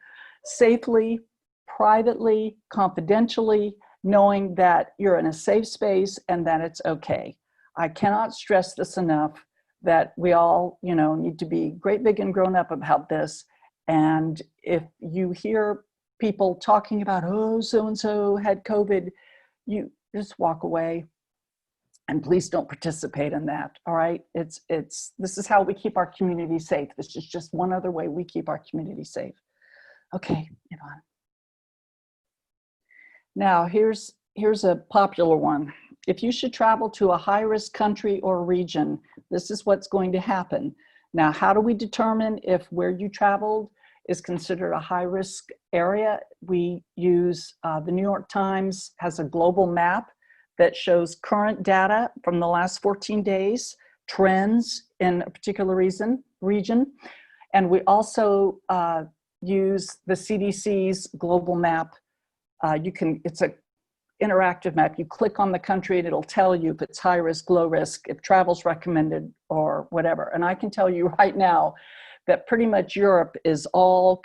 safely, privately, confidentially, knowing that you're in a safe space and that it's okay. I cannot stress this enough, that we all, you know, need to be great, big, and grown up about this. And if you hear people talking about, oh, so-and-so had COVID, you just walk away. And please don't participate in that, all right? This is how we keep our community safe. This is just one other way we keep our community safe. Okay, Yvonne. Now, here's a popular one. If you should travel to a high-risk country or region, this is what's going to happen. Now, how do we determine if where you traveled is considered a high-risk area? We use, the New York Times has a global map that shows current data from the last 14 days, trends in a particular region. And we also use the CDC's global map. It's an interactive map. You click on the country and it'll tell you if it's high risk, low risk, if travel's recommended or whatever. And I can tell you right now that pretty much Europe is all,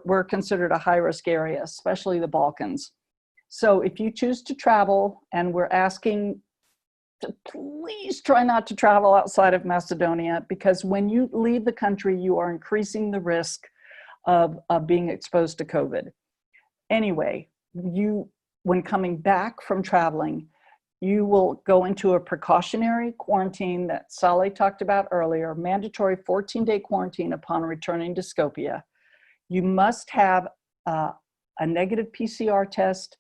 we're considered a high risk area, especially the Balkans. So if you choose to travel, and we're asking to please try not to travel outside of Macedonia, because when you leave the country, you are increasing the risk of being exposed to COVID. Anyway, when coming back from traveling, you will go into a precautionary quarantine that Saleh talked about earlier, mandatory 14-day quarantine upon returning to Skopje. You must have a negative PCR test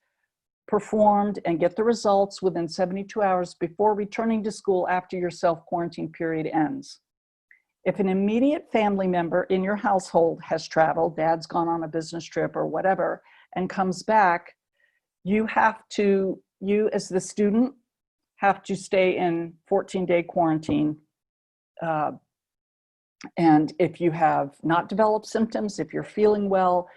performed and get the results within 72 hours before returning to school after your self-quarantine period ends. If an immediate family member in your household has traveled, dad's gone on a business trip or whatever, and comes back, you as the student have to stay in 14-day quarantine. And if you have not developed symptoms, if you're feeling well,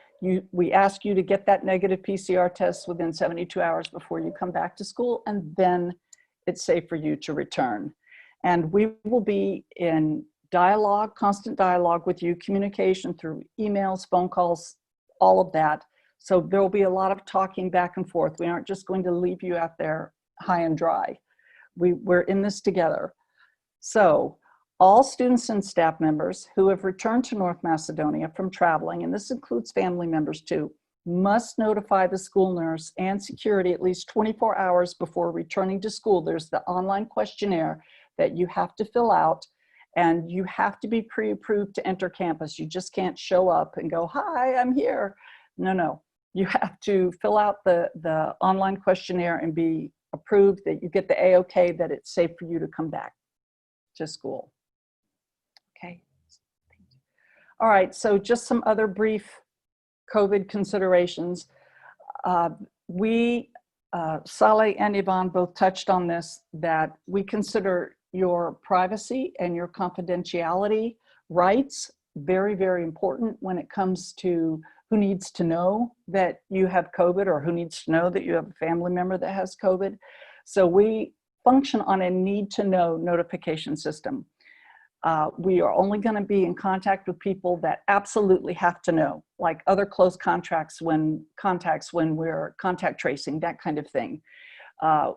we ask you to get that negative PCR test within 72 hours before you come back to school, and then it's safe for you to return. And we will be in dialogue, constant dialogue with you, communication through emails, phone calls, all of that. So there will be a lot of talking back and forth. We aren't just going to leave you out there high and dry. We're in this together. So all students and staff members who have returned to North Macedonia from traveling, and this includes family members too, must notify the school nurse and security at least 24 hours before returning to school. There's the online questionnaire that you have to fill out, and you have to be pre-approved to enter campus. You just can't show up and go, hi, I'm here. No. You have to fill out the online questionnaire and be approved that you get the A-OK that it's safe for you to come back to school. Okay. All right, so just some other brief COVID considerations. Saleh and Yvonne both touched on this, that we consider your privacy and your confidentiality rights very, very important when it comes to who needs to know that you have COVID or who needs to know that you have a family member that has COVID. So we function on a need to know notification system. We are only going to be in contact with people that absolutely have to know, like other close contacts when we're contact tracing, that kind of thing.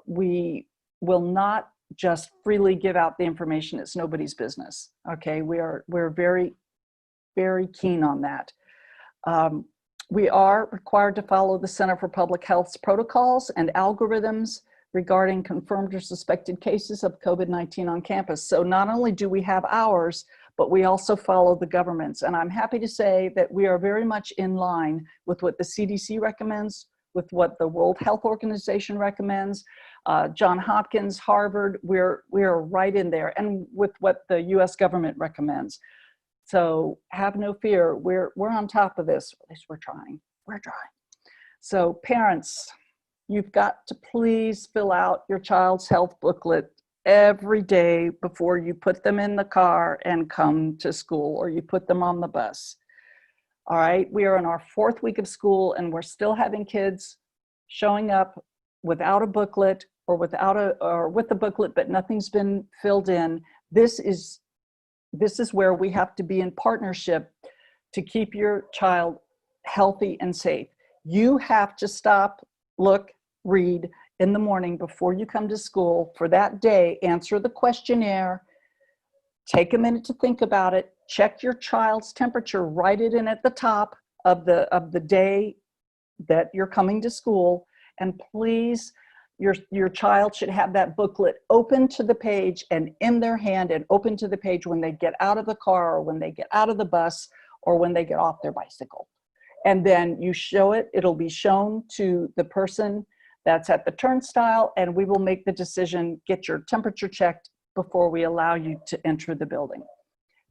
We will not just freely give out the information. It's nobody's business. Okay, we're very, very keen on that. We are required to follow the Center for Public Health's protocols and algorithms regarding confirmed or suspected cases of COVID-19 on campus. So not only do we have ours, but we also follow the government's. And I'm happy to say that we are very much in line with what the CDC recommends, with what the World Health Organization recommends, Johns Hopkins, Harvard, we're right in there, and with what the US government recommends. So have no fear, we're on top of this, at least we're trying. So parents, you've got to please fill out your child's health booklet every day before you put them in the car and come to school, or you put them on the bus. All right, we are in our 4th week of school and we're still having kids showing up without a booklet or with a booklet, but nothing's been filled in. This is where we have to be in partnership to keep your child healthy and safe. You have to stop, look, read in the morning before you come to school for that day, answer the questionnaire, take a minute to think about it, check your child's temperature, write it in at the top of the day that you're coming to school, and please your child should have that booklet open to the page and in their hand and open to the page when they get out of the car or when they get out of the bus or when they get off their bicycle. And then you show it, it'll be shown to the person that's at the turnstile, and we will make the decision, get your temperature checked before we allow you to enter the building.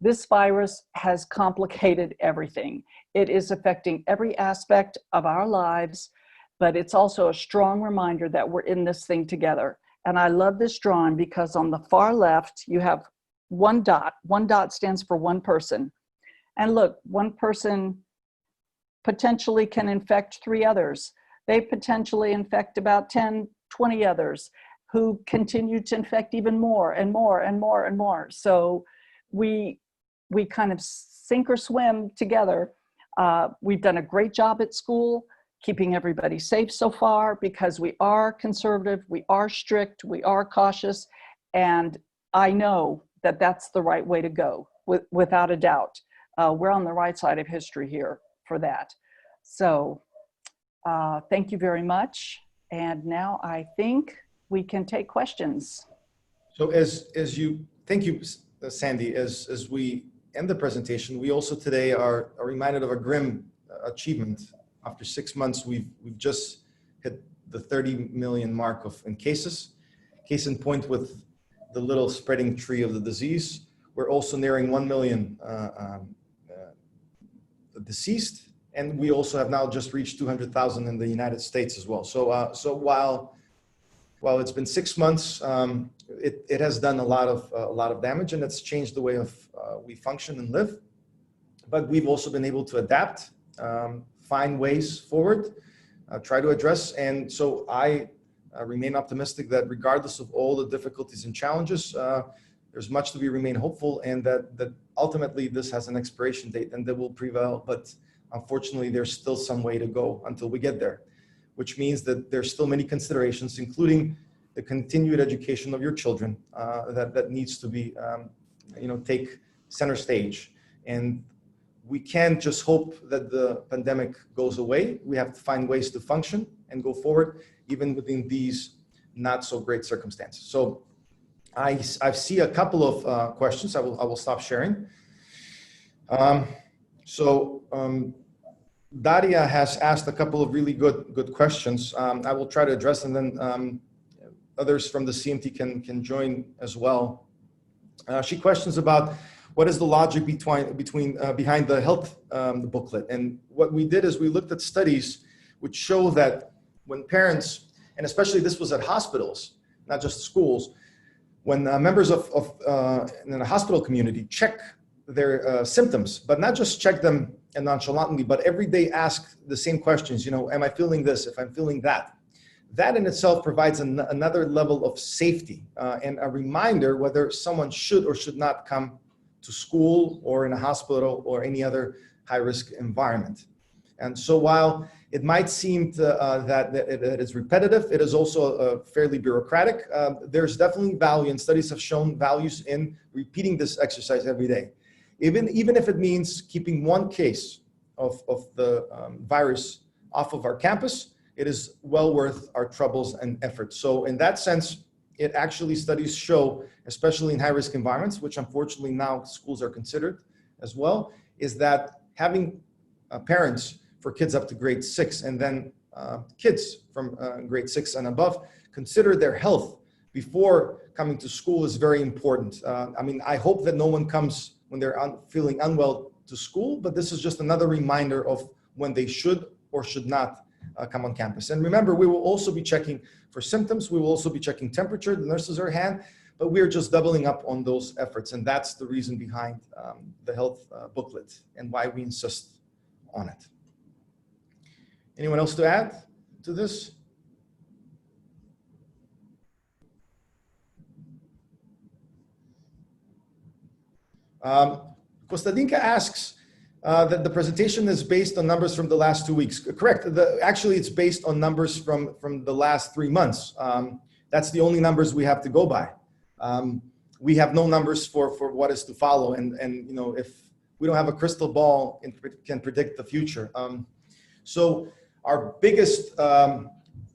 This virus has complicated everything. It is affecting every aspect of our lives, but it's also a strong reminder that we're in this thing together. And I love this drawing because on the far left, you have one dot. One dot stands for one person. And look, one person potentially can infect 3 others. They potentially infect about 10, 20 others who continue to infect even more and more and more and more. So we kind of sink or swim together. We've done a great job at school, keeping everybody safe so far because we are conservative, we are strict, we are cautious, and I know that that's the right way to go, without a doubt. We're on the right side of history here for that. So thank you very much. And now I think we can take questions. So thank you, Sandy, as we end the presentation, we also today are reminded of a grim achievement. After 6 months, we've just hit the 30 million mark in cases. Case in point with the little spreading tree of the disease. We're also nearing 1 million deceased. And we also have now just reached 200,000 in the United States as well. So while it's been 6 months, it has done a lot of damage, and it's changed the way of we function and live. But we've also been able to adapt, find ways forward, try to address. And so I remain optimistic that regardless of all the difficulties and challenges, there's much to remain hopeful, and that ultimately this has an expiration date and that will prevail. But unfortunately, there's still some way to go until we get there, which means that there's still many considerations, including the continued education of your children that needs to be, take center stage. And we can't just hope that the pandemic goes away. We have to find ways to function and go forward, even within these not so great circumstances. So I see a couple of questions. I will stop sharing. Daria has asked a couple of really good questions. I will try to address them, and then others from the CMT can join as well. She questions about what is the logic behind the health booklet. And what we did is we looked at studies which show that when parents, and especially this was at hospitals, not just schools, when members in the hospital community check their symptoms, but not just check them nonchalantly, but every day ask the same questions, am I feeling this, if I'm feeling that? That in itself provides another level of safety and a reminder whether someone should or should not come to school or in a hospital or any other high-risk environment. And so while it might seem that it is repetitive, it is also fairly bureaucratic. There's definitely value, and studies have shown values in repeating this exercise every day. Even if it means keeping one case of the virus off of our campus, it is well worth our troubles and efforts. So in that sense, it actually studies show, especially in high-risk environments, which unfortunately now schools are considered as well, is that having parents for kids up to grade 6 and then kids from grade 6 and above consider their health before coming to school is very important. I hope that no one comes when they're feeling unwell to school, but this is just another reminder of when they should or should not come on campus. And remember, we will also be checking for symptoms. We will also be checking temperature. The nurses are at hand, but we're just doubling up on those efforts. And that's the reason behind the health booklet and why we insist on it. Anyone else to add to this? Kostadinka asks that the presentation is based on numbers from the last 2 weeks. Correct. Actually, it's based on numbers from the last 3 months. That's the only numbers we have to go by. We have no numbers for what is to follow. And if we don't have a crystal ball and can predict the future. So our biggest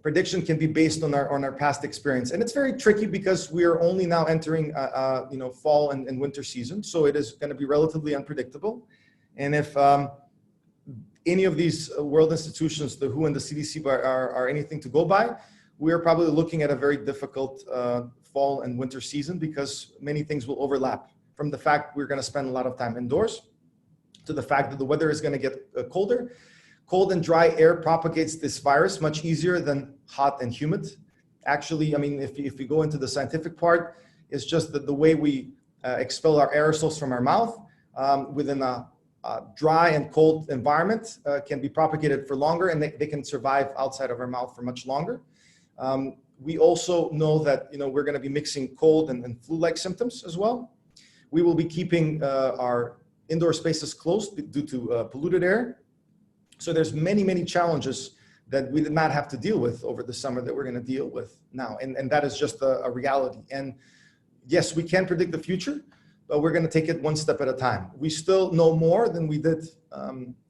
prediction can be based on our past experience. And it's very tricky because we are only now entering, fall and winter season. So it is going to be relatively unpredictable. And if any of these world institutions, the WHO and the CDC are anything to go by, we are probably looking at a very difficult fall and winter season because many things will overlap, from the fact we're going to spend a lot of time indoors to the fact that the weather is going to get colder. Cold and dry air propagates this virus much easier than hot and humid. Actually, I mean, if you go into the scientific part, it's just that the way we expel our aerosols from our mouth within a dry and cold environment can be propagated for longer, and they can survive outside of our mouth for much longer. We also know that we're going to be mixing cold and flu-like symptoms as well. We will be keeping our indoor spaces closed due to polluted air. So there's many challenges that we did not have to deal with over the summer that we're going to deal with now, and that is just a reality. And yes, we can predict the future, but we're going to take it one step at a time. We still know more than we did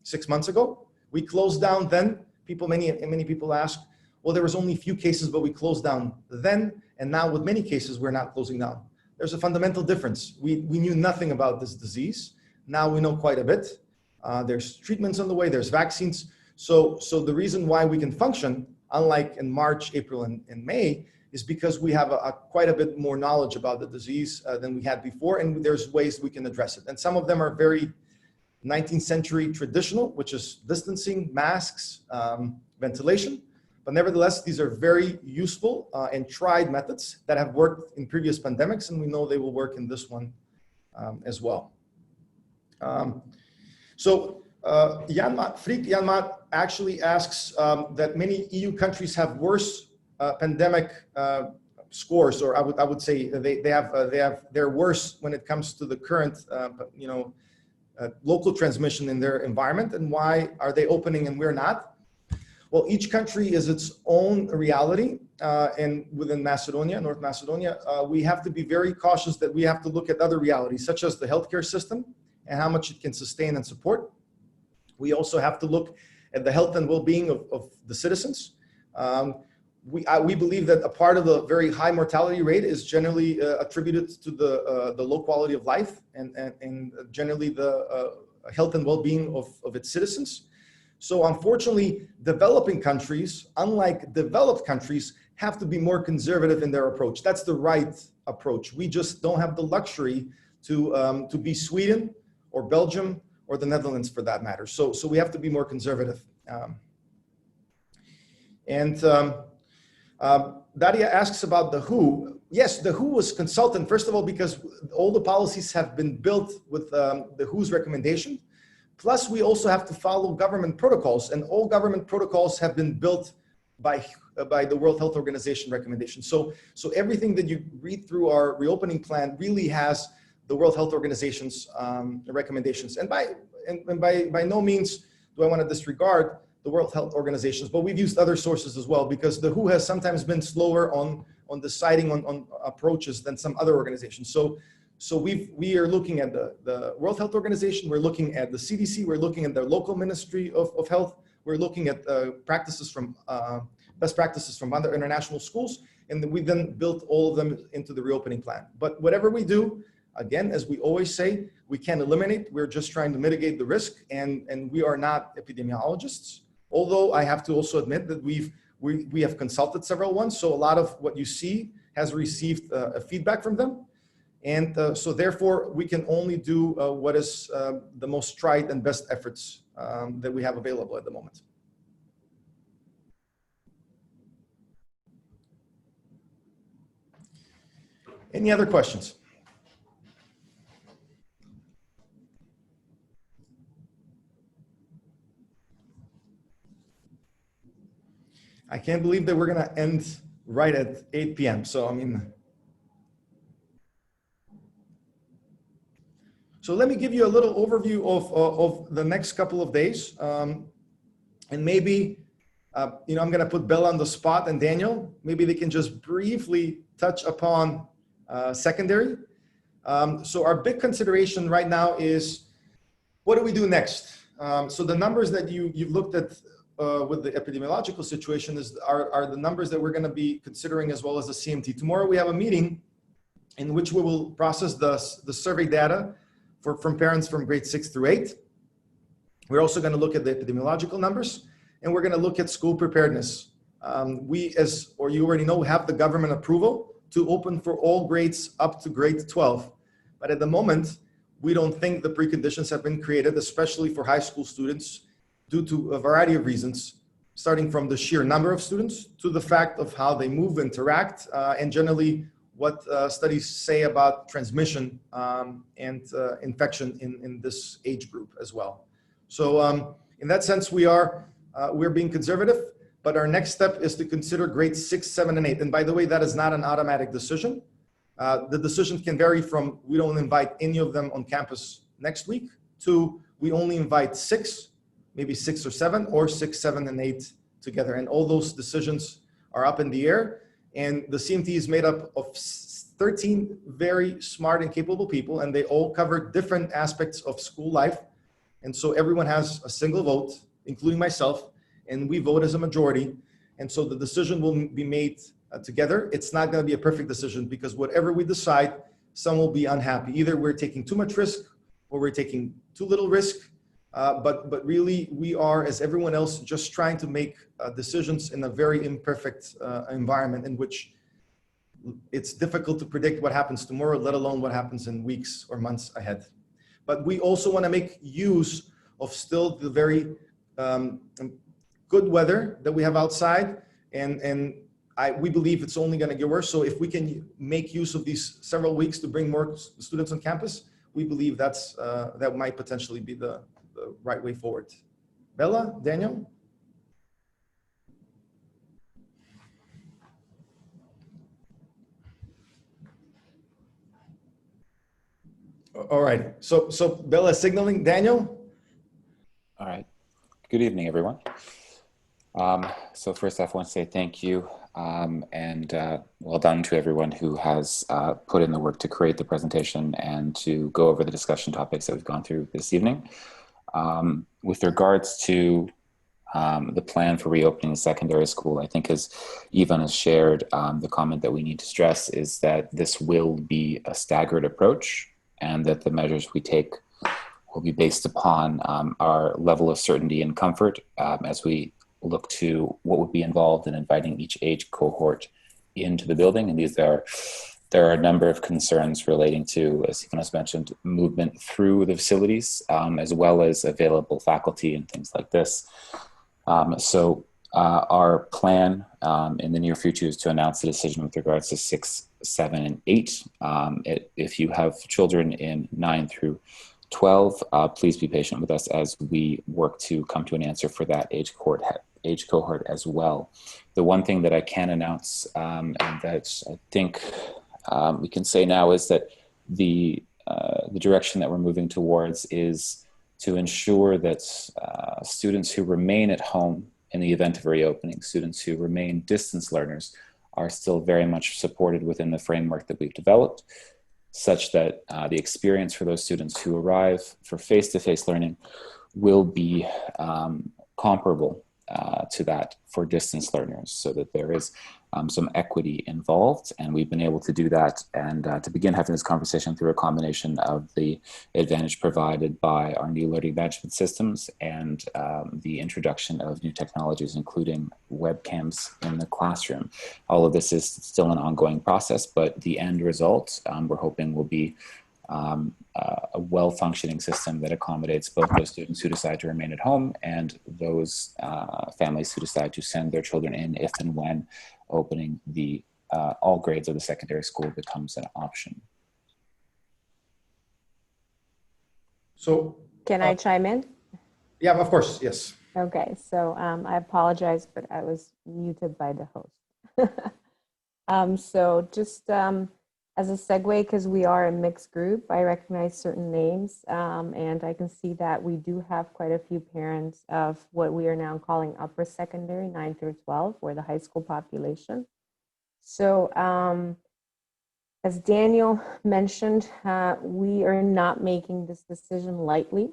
6 months ago. We closed down then. Many people ask, well, there was only a few cases, but we closed down then, and now with many cases, we're not closing down. There's a fundamental difference. We knew nothing about this disease. Now we know quite a bit. There's treatments on the way, there's vaccines. So the reason why we can function, unlike in March, April, and May, is because we have quite a bit more knowledge about the disease than we had before, and there's ways we can address it. And some of them are very 19th century traditional, which is distancing, masks, ventilation. But nevertheless, these are very useful and tried methods that have worked in previous pandemics, and we know they will work in this one as well. Janmat actually asks that many EU countries have worse pandemic scores, or I would say they're worse when it comes to the current local transmission in their environment, and why are they opening and we're not? Well, each country is its own reality, and within Macedonia, North Macedonia, we have to be very cautious that we have to look at other realities, such as the healthcare system and how much it can sustain and support. We also have to look at the health and well-being of the citizens. We believe that a part of the very high mortality rate is generally attributed to the low quality of life and generally the health and well-being of its citizens. So unfortunately, developing countries, unlike developed countries, have to be more conservative in their approach. That's the right approach. We just don't have the luxury to be Sweden or Belgium or the Netherlands for that matter. So we have to be more conservative. Daria asks about the WHO. Yes, the WHO was consulted, first of all, because all the policies have been built with the WHO's recommendation. Plus, we also have to follow government protocols, and all government protocols have been built by the World Health Organization recommendations. So everything that you read through our reopening plan really has the World Health Organization's recommendations. And by no means do I want to disregard the World Health Organizations, but we've used other sources as well, because the WHO has sometimes been slower on deciding on approaches than some other organizations. So we are looking at the World Health Organization, we're looking at the CDC, we're looking at the local Ministry of Health, we're looking at practices from best practices from other international schools, and we then built all of them into the reopening plan. But whatever we do, again, as we always say, we can't eliminate, we're just trying to mitigate the risk, and we are not epidemiologists. Although I have to also admit that we have consulted several ones, so a lot of what you see has received feedback from them. And so therefore, we can only do what is the most tried and best efforts that we have available at the moment. Any other questions? I can't believe that we're going to end right at 8 p.m. So, I mean, so let me give you a little overview of the next couple of days. And maybe, I'm going to put Bella on the spot and Daniel, maybe they can just briefly touch upon secondary. So our big consideration right now is, what do we do next? So the numbers that you've looked at with the epidemiological situation are the numbers that we're going to be considering, as well as the CMT. Tomorrow we have a meeting in which we will process the survey data from parents from grade 6 through 8. We're also going to look at the epidemiological numbers, and we're going to look at school preparedness. We, or you already know, have the government approval to open for all grades up to grade 12. But at the moment, we don't think the preconditions have been created, especially for high school students, due to a variety of reasons, starting from the sheer number of students to the fact of how they move, interact, and generally what studies say about transmission and infection in this age group as well. So in that sense, we're being conservative, but our next step is to consider grades 6, 7, and 8. And by the way, that is not an automatic decision. The decision can vary from we don't invite any of them on campus next week to we only invite 6, maybe 6 or 7, or 6, 7, and 8 together. And all those decisions are up in the air. And the CMT is made up of 13 very smart and capable people, and they all cover different aspects of school life. And so everyone has a single vote, including myself, and we vote as a majority. And so the decision will be made together. It's not going to be a perfect decision because whatever we decide, some will be unhappy. Either we're taking too much risk or we're taking too little risk. But really, we are, as everyone else, just trying to make decisions in a very imperfect environment in which it's difficult to predict what happens tomorrow, let alone what happens in weeks or months ahead. But we also want to make use of still the very good weather that we have outside, and we believe it's only going to get worse. So if we can make use of these several weeks to bring more students on campus, we believe that might potentially be the right way forward. Bella, Daniel? All right, so Bella is signaling. Daniel? All right, good evening, everyone. So first off, I want to say thank you and well done to everyone who has put in the work to create the presentation and to go over the discussion topics that we've gone through this evening. With regards to the plan for reopening the secondary school, I think as Ivan has shared, the comment that we need to stress is that this will be a staggered approach and that the measures we take will be based upon our level of certainty and comfort as we look to what would be involved in inviting each age cohort into the building. And there are a number of concerns relating to, as Ivan has mentioned, movement through the facilities, as well as available faculty and things like this. So our plan in the near future is to announce the decision with regards to 6, 7, and 8. If you have children in 9 through 12, please be patient with us as we work to come to an answer for that age cohort as well. The one thing that I can announce and that I think we can say now is that the direction that we're moving towards is to ensure that students who remain at home in the event of reopening, students who remain distance learners, are still very much supported within the framework that we've developed, such that the experience for those students who arrive for face-to-face learning will be comparable to that for distance learners, so that there is some equity involved. And we've been able to do that and to begin having this conversation through a combination of the advantage provided by our new learning management systems and the introduction of new technologies, including webcams in the classroom. All of this is still an ongoing process, but the end result we're hoping will be a well-functioning system that accommodates both those students who decide to remain at home and those families who decide to send their children in if and when opening the all grades of the secondary school becomes an option. So can I chime in? Yeah, of course, yes. Okay, so I apologize, but I was muted by the host. So just as a segue, because we are a mixed group, I recognize certain names, and I can see that we do have quite a few parents of what we are now calling upper secondary, 9 through 12, or the high school population. So as Daniel mentioned, we are not making this decision lightly.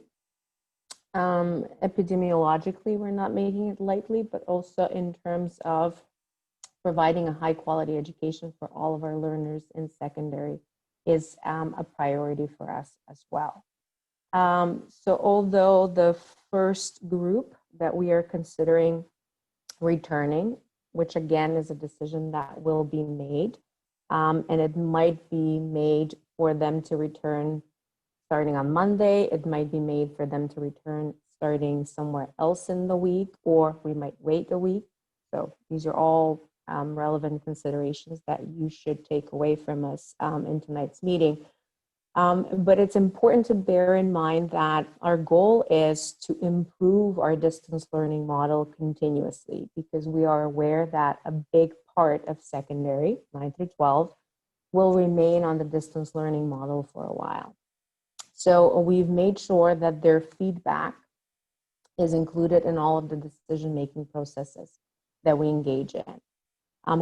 Epidemiologically, we're not making it lightly, but also in terms of providing a high quality education for all of our learners in secondary is a priority for us as well. So although the first group that we are considering returning, which again is a decision that will be made, and it might be made for them to return starting on Monday, it might be made for them to return starting somewhere else in the week, or we might wait a week. So these are all relevant considerations that you should take away from us in tonight's meeting. But it's important to bear in mind that our goal is to improve our distance learning model continuously, because we are aware that a big part of secondary, 9 through 12, will remain on the distance learning model for a while. So we've made sure that their feedback is included in all of the decision-making processes that we engage in.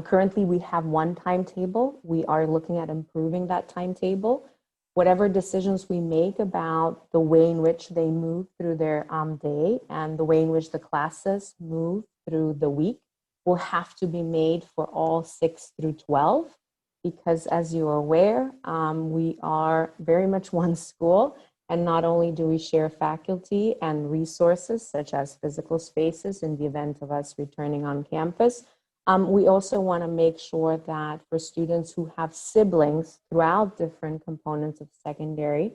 Currently, we have one timetable. We are looking at improving that timetable. Whatever decisions we make about the way in which they move through their day and the way in which the classes move through the week will have to be made for all 6 through 12, because as you are aware, we are very much one school, and not only do we share faculty and resources such as physical spaces in the event of us returning on campus, we also want to make sure that for students who have siblings throughout different components of secondary,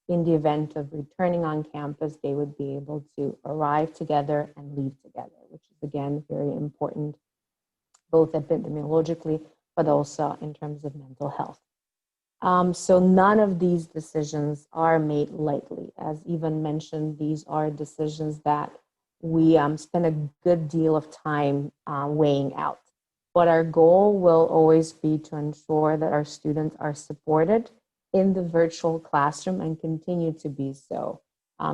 in the event of returning on campus, they would be able to arrive together and leave together, which is again very important, both epidemiologically, but also in terms of mental health. So none of these decisions are made lightly. As Ivan mentioned, these are decisions that we spend a good deal of time weighing out. But our goal will always be to ensure that our students are supported in the virtual classroom and continue to be so,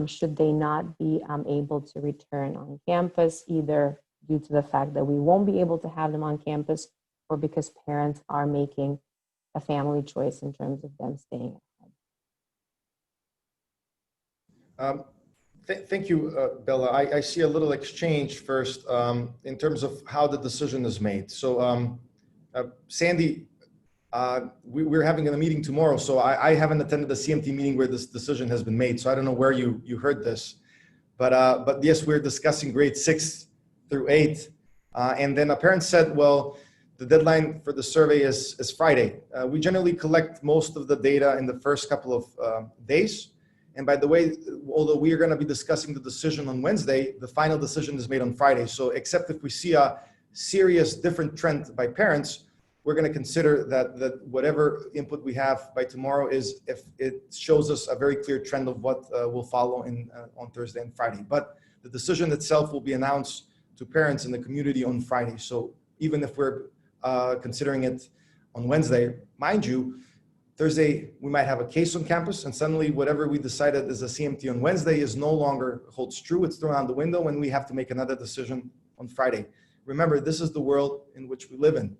should they not be able to return on campus, either due to the fact that we won't be able to have them on campus or because parents are making a family choice in terms of them staying at home. Thank you, Bella. I see a little exchange first in terms of how the decision is made. So Sandy, we're having a meeting tomorrow, so I haven't attended the CMT meeting where this decision has been made, so I don't know where you heard this. But yes, we're discussing grades 6 through 8. And then a parent said, well, the deadline for the survey is Friday. We generally collect most of the data in the first couple of days. And by the way, although we are going to be discussing the decision on Wednesday, the final decision is made on Friday. So except if we see a serious different trend by parents, we're going to consider that whatever input we have by tomorrow is if it shows us a very clear trend of what will follow on Thursday and Friday. But the decision itself will be announced to parents in the community on Friday. So even if we're considering it on Wednesday, mind you, Thursday, we might have a case on campus, and suddenly whatever we decided is a CMT on Wednesday is no longer holds true. It's thrown out the window, and we have to make another decision on Friday. Remember, this is the world in which we live in.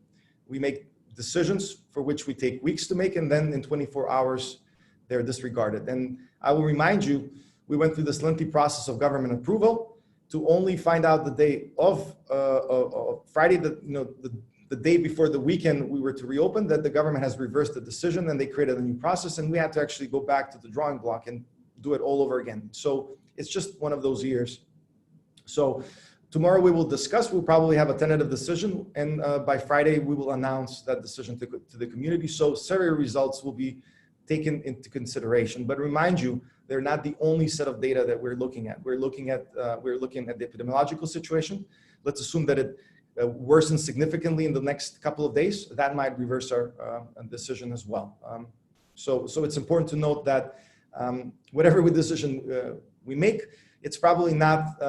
We make decisions for which we take weeks to make, and then in 24 hours, they're disregarded. And I will remind you, we went through this lengthy process of government approval to only find out the day of Friday, the day before the weekend we were to reopen, that the government has reversed the decision and they created a new process, and we had to actually go back to the drawing block and do it all over again. So it's just one of those years. So tomorrow we will discuss, we'll probably have a tentative decision, and by Friday we will announce that decision to the community. So survey results will be taken into consideration. But remind you, they're not the only set of data that we're looking at. We're looking at the epidemiological situation. Let's assume that it worsens significantly in the next couple of days. That might reverse our decision as well. So it's important to note that whatever decision we make, it's probably not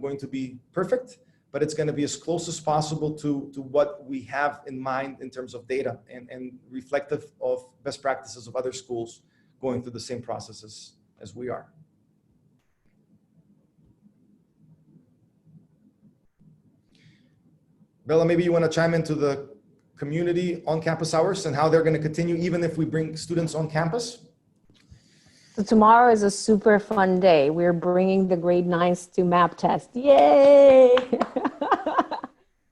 going to be perfect, but it's going to be as close as possible to what we have in mind in terms of data and reflective of best practices of other schools going through the same processes as we are. Bella, maybe you want to chime into the community on-campus hours and how they're going to continue even if we bring students on campus? So tomorrow is a super fun day. We're bringing the grade 9s to map test. Yay!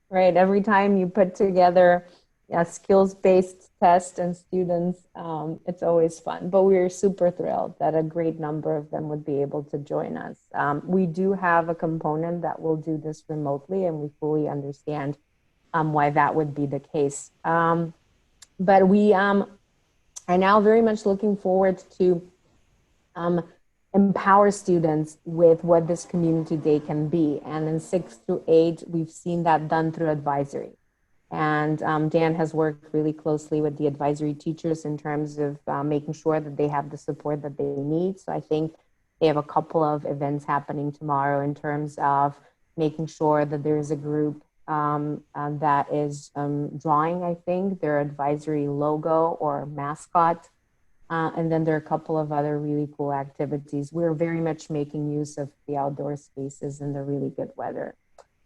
Right, every time you put together a skills-based test and students, it's always fun. But we're super thrilled that a great number of them would be able to join us. We do have a component that will do this remotely, and we fully understand why that would be the case. But we are now very much looking forward to empower students with what this community day can be. And in 6th through 8, we've seen that done through advisory. And Dan has worked really closely with the advisory teachers in terms of making sure that they have the support that they need. So I think they have a couple of events happening tomorrow in terms of making sure that there is a group that is drawing, I think, their advisory logo or mascot. And then there are a couple of other really cool activities. We're very much making use of the outdoor spaces and the really good weather.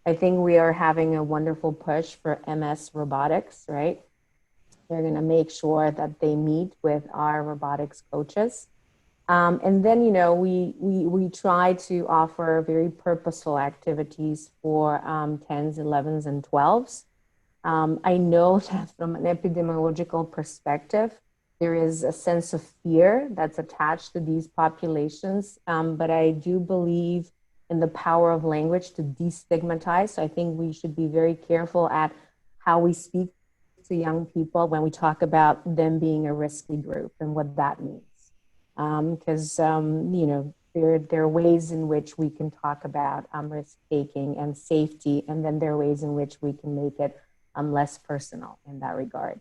I think we are having a wonderful push for MS robotics, right? They're going to make sure that they meet with our robotics coaches. And then, you know, we try to offer very purposeful activities for 10s, 11s, and 12s. I know that from an epidemiological perspective, there is a sense of fear that's attached to these populations, but I do believe in the power of language to destigmatize. So I think we should be very careful at how we speak to young people when we talk about them being a risky group and what that means. Because, you know, there are ways in which we can talk about risk-taking and safety, and then there are ways in which we can make it less personal in that regard.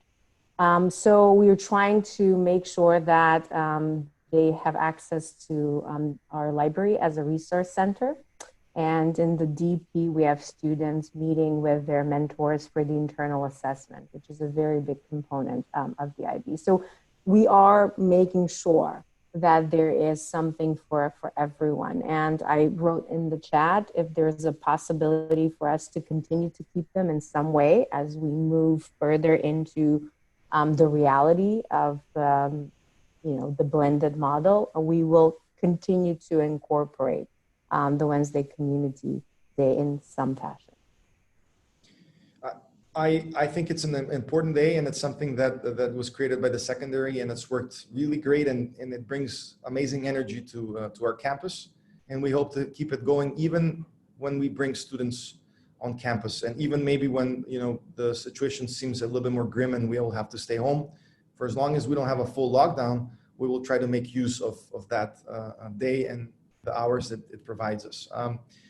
So we're trying to make sure that they have access to our library as a resource center. And in the DP, we have students meeting with their mentors for the internal assessment, which is a very big component of the IB. So we are making sure that there is something for everyone. And I wrote in the chat if there's a possibility for us to continue to keep them in some way as we move further into the reality of you know, the blended model, we will continue to incorporate the Wednesday Community Day in some fashion. I think it's an important day, and it's something that was created by the secondary, and it's worked really great, and it brings amazing energy to our campus. And we hope to keep it going even when we bring students on campus, and even maybe when, you know, the situation seems a little bit more grim and we all have to stay home. For as long as we don't have a full lockdown, we will try to make use of that day and the hours that it provides us.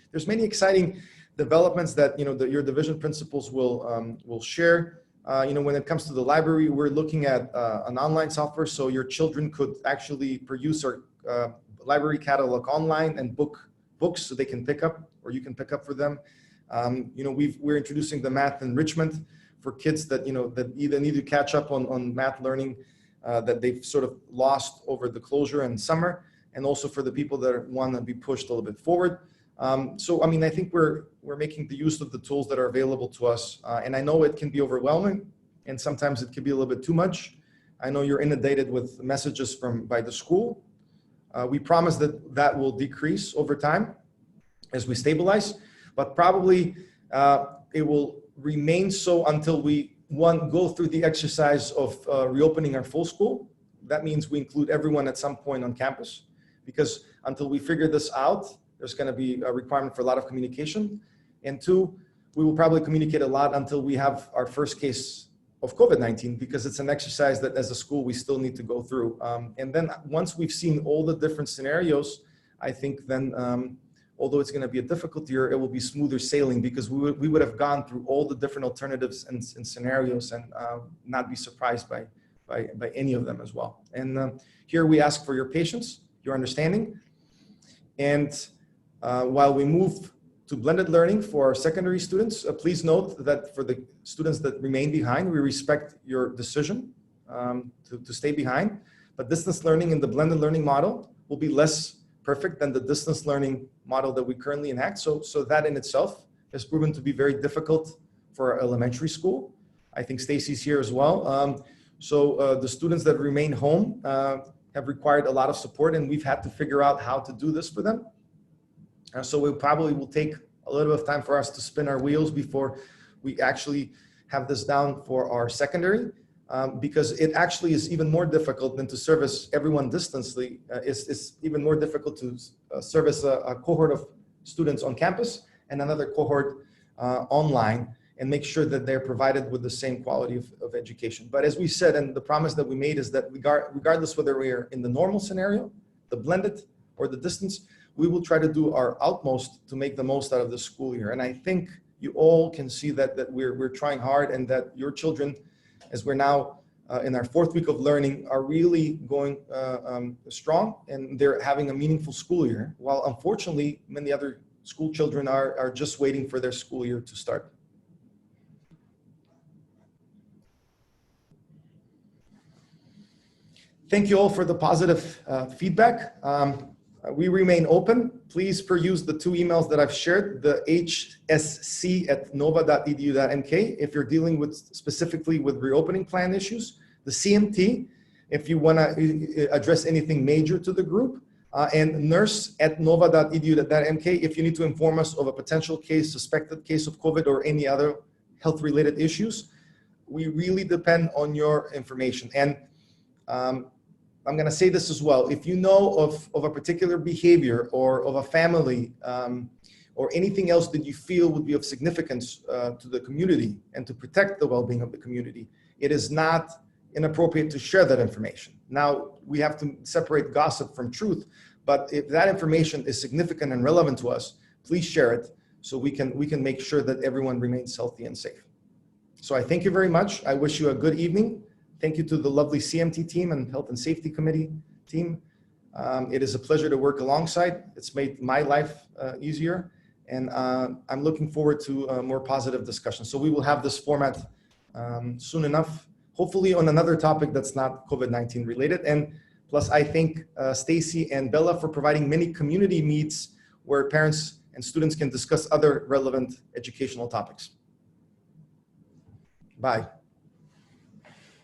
There's many exciting developments that, you know, your division principals will share. You know, when it comes to the library, we're looking at an online software, so your children could actually produce our library catalog online and book books so they can pick up, or you can pick up for them. You know, we're introducing the math enrichment for kids that, you know, that either need to catch up on math learning that they've sort of lost over the closure and summer, and also for the people that want to be pushed a little bit forward. So, I mean, I think we're making the use of the tools that are available to us. And I know it can be overwhelming, and sometimes it can be a little bit too much. I know you're inundated with messages by the school. We promise that will decrease over time as we stabilize, but probably it will remain so until we, one, go through the exercise of reopening our full school. That means we include everyone at some point on campus, because until we figure this out, there's going to be a requirement for a lot of communication. And two, we will probably communicate a lot until we have our first case of COVID-19, because it's an exercise that as a school we still need to go through. And then once we've seen all the different scenarios, I think then, although it's going to be a difficult year, it will be smoother sailing, because we would have gone through all the different alternatives and scenarios, and not be surprised by any of them as well. And here we ask for your patience, your understanding. And while we move to blended learning for our secondary students, please note that for the students that remain behind, we respect your decision to stay behind. But distance learning in the blended learning model will be less perfect than the distance learning model that we currently enact. So that in itself has proven to be very difficult for our elementary school. I think Stacy's here as well. So the students that remain home have required a lot of support, and we've had to figure out how to do this for them. So we probably will take a little bit of time for us to spin our wheels before we actually have this down for our secondary, because it actually is even more difficult than to service everyone distantly. It's even more difficult to service a cohort of students on campus and another cohort online, and make sure that they're provided with the same quality of education. But as we said, and the promise that we made is that regardless whether we are in the normal scenario, the blended, or the distance, we will try to do our utmost to make the most out of the school year. And I think you all can see that we're trying hard, and that your children, as we're now in our 4th week of learning, are really going strong, and they're having a meaningful school year, while unfortunately many other school children are just waiting for their school year to start. Thank you all for the positive feedback. We remain open. Please peruse the 2 emails that I've shared, the hsc@nova.edu.mk if you're dealing with specifically with reopening plan issues, the CMT if you want to address anything major to the group, and nurse@nova.edu.mk if you need to inform us of a potential case, suspected case of COVID, or any other health-related issues. We really depend on your information. And I'm going to say this as well. If you know of a particular behavior or of a family or anything else that you feel would be of significance to the community and to protect the well-being of the community, it is not inappropriate to share that information. Now, we have to separate gossip from truth, but if that information is significant and relevant to us, please share it so we can make sure that everyone remains healthy and safe. So I thank you very much. I wish you a good evening. Thank you to the lovely CMT team and Health and Safety Committee team. It is a pleasure to work alongside. It's made my life easier, and I'm looking forward to a more positive discussion. So we will have this format soon enough, hopefully on another topic that's not COVID-19 related. And plus, I thank Stacy and Bella for providing many community meets where parents and students can discuss other relevant educational topics. Bye.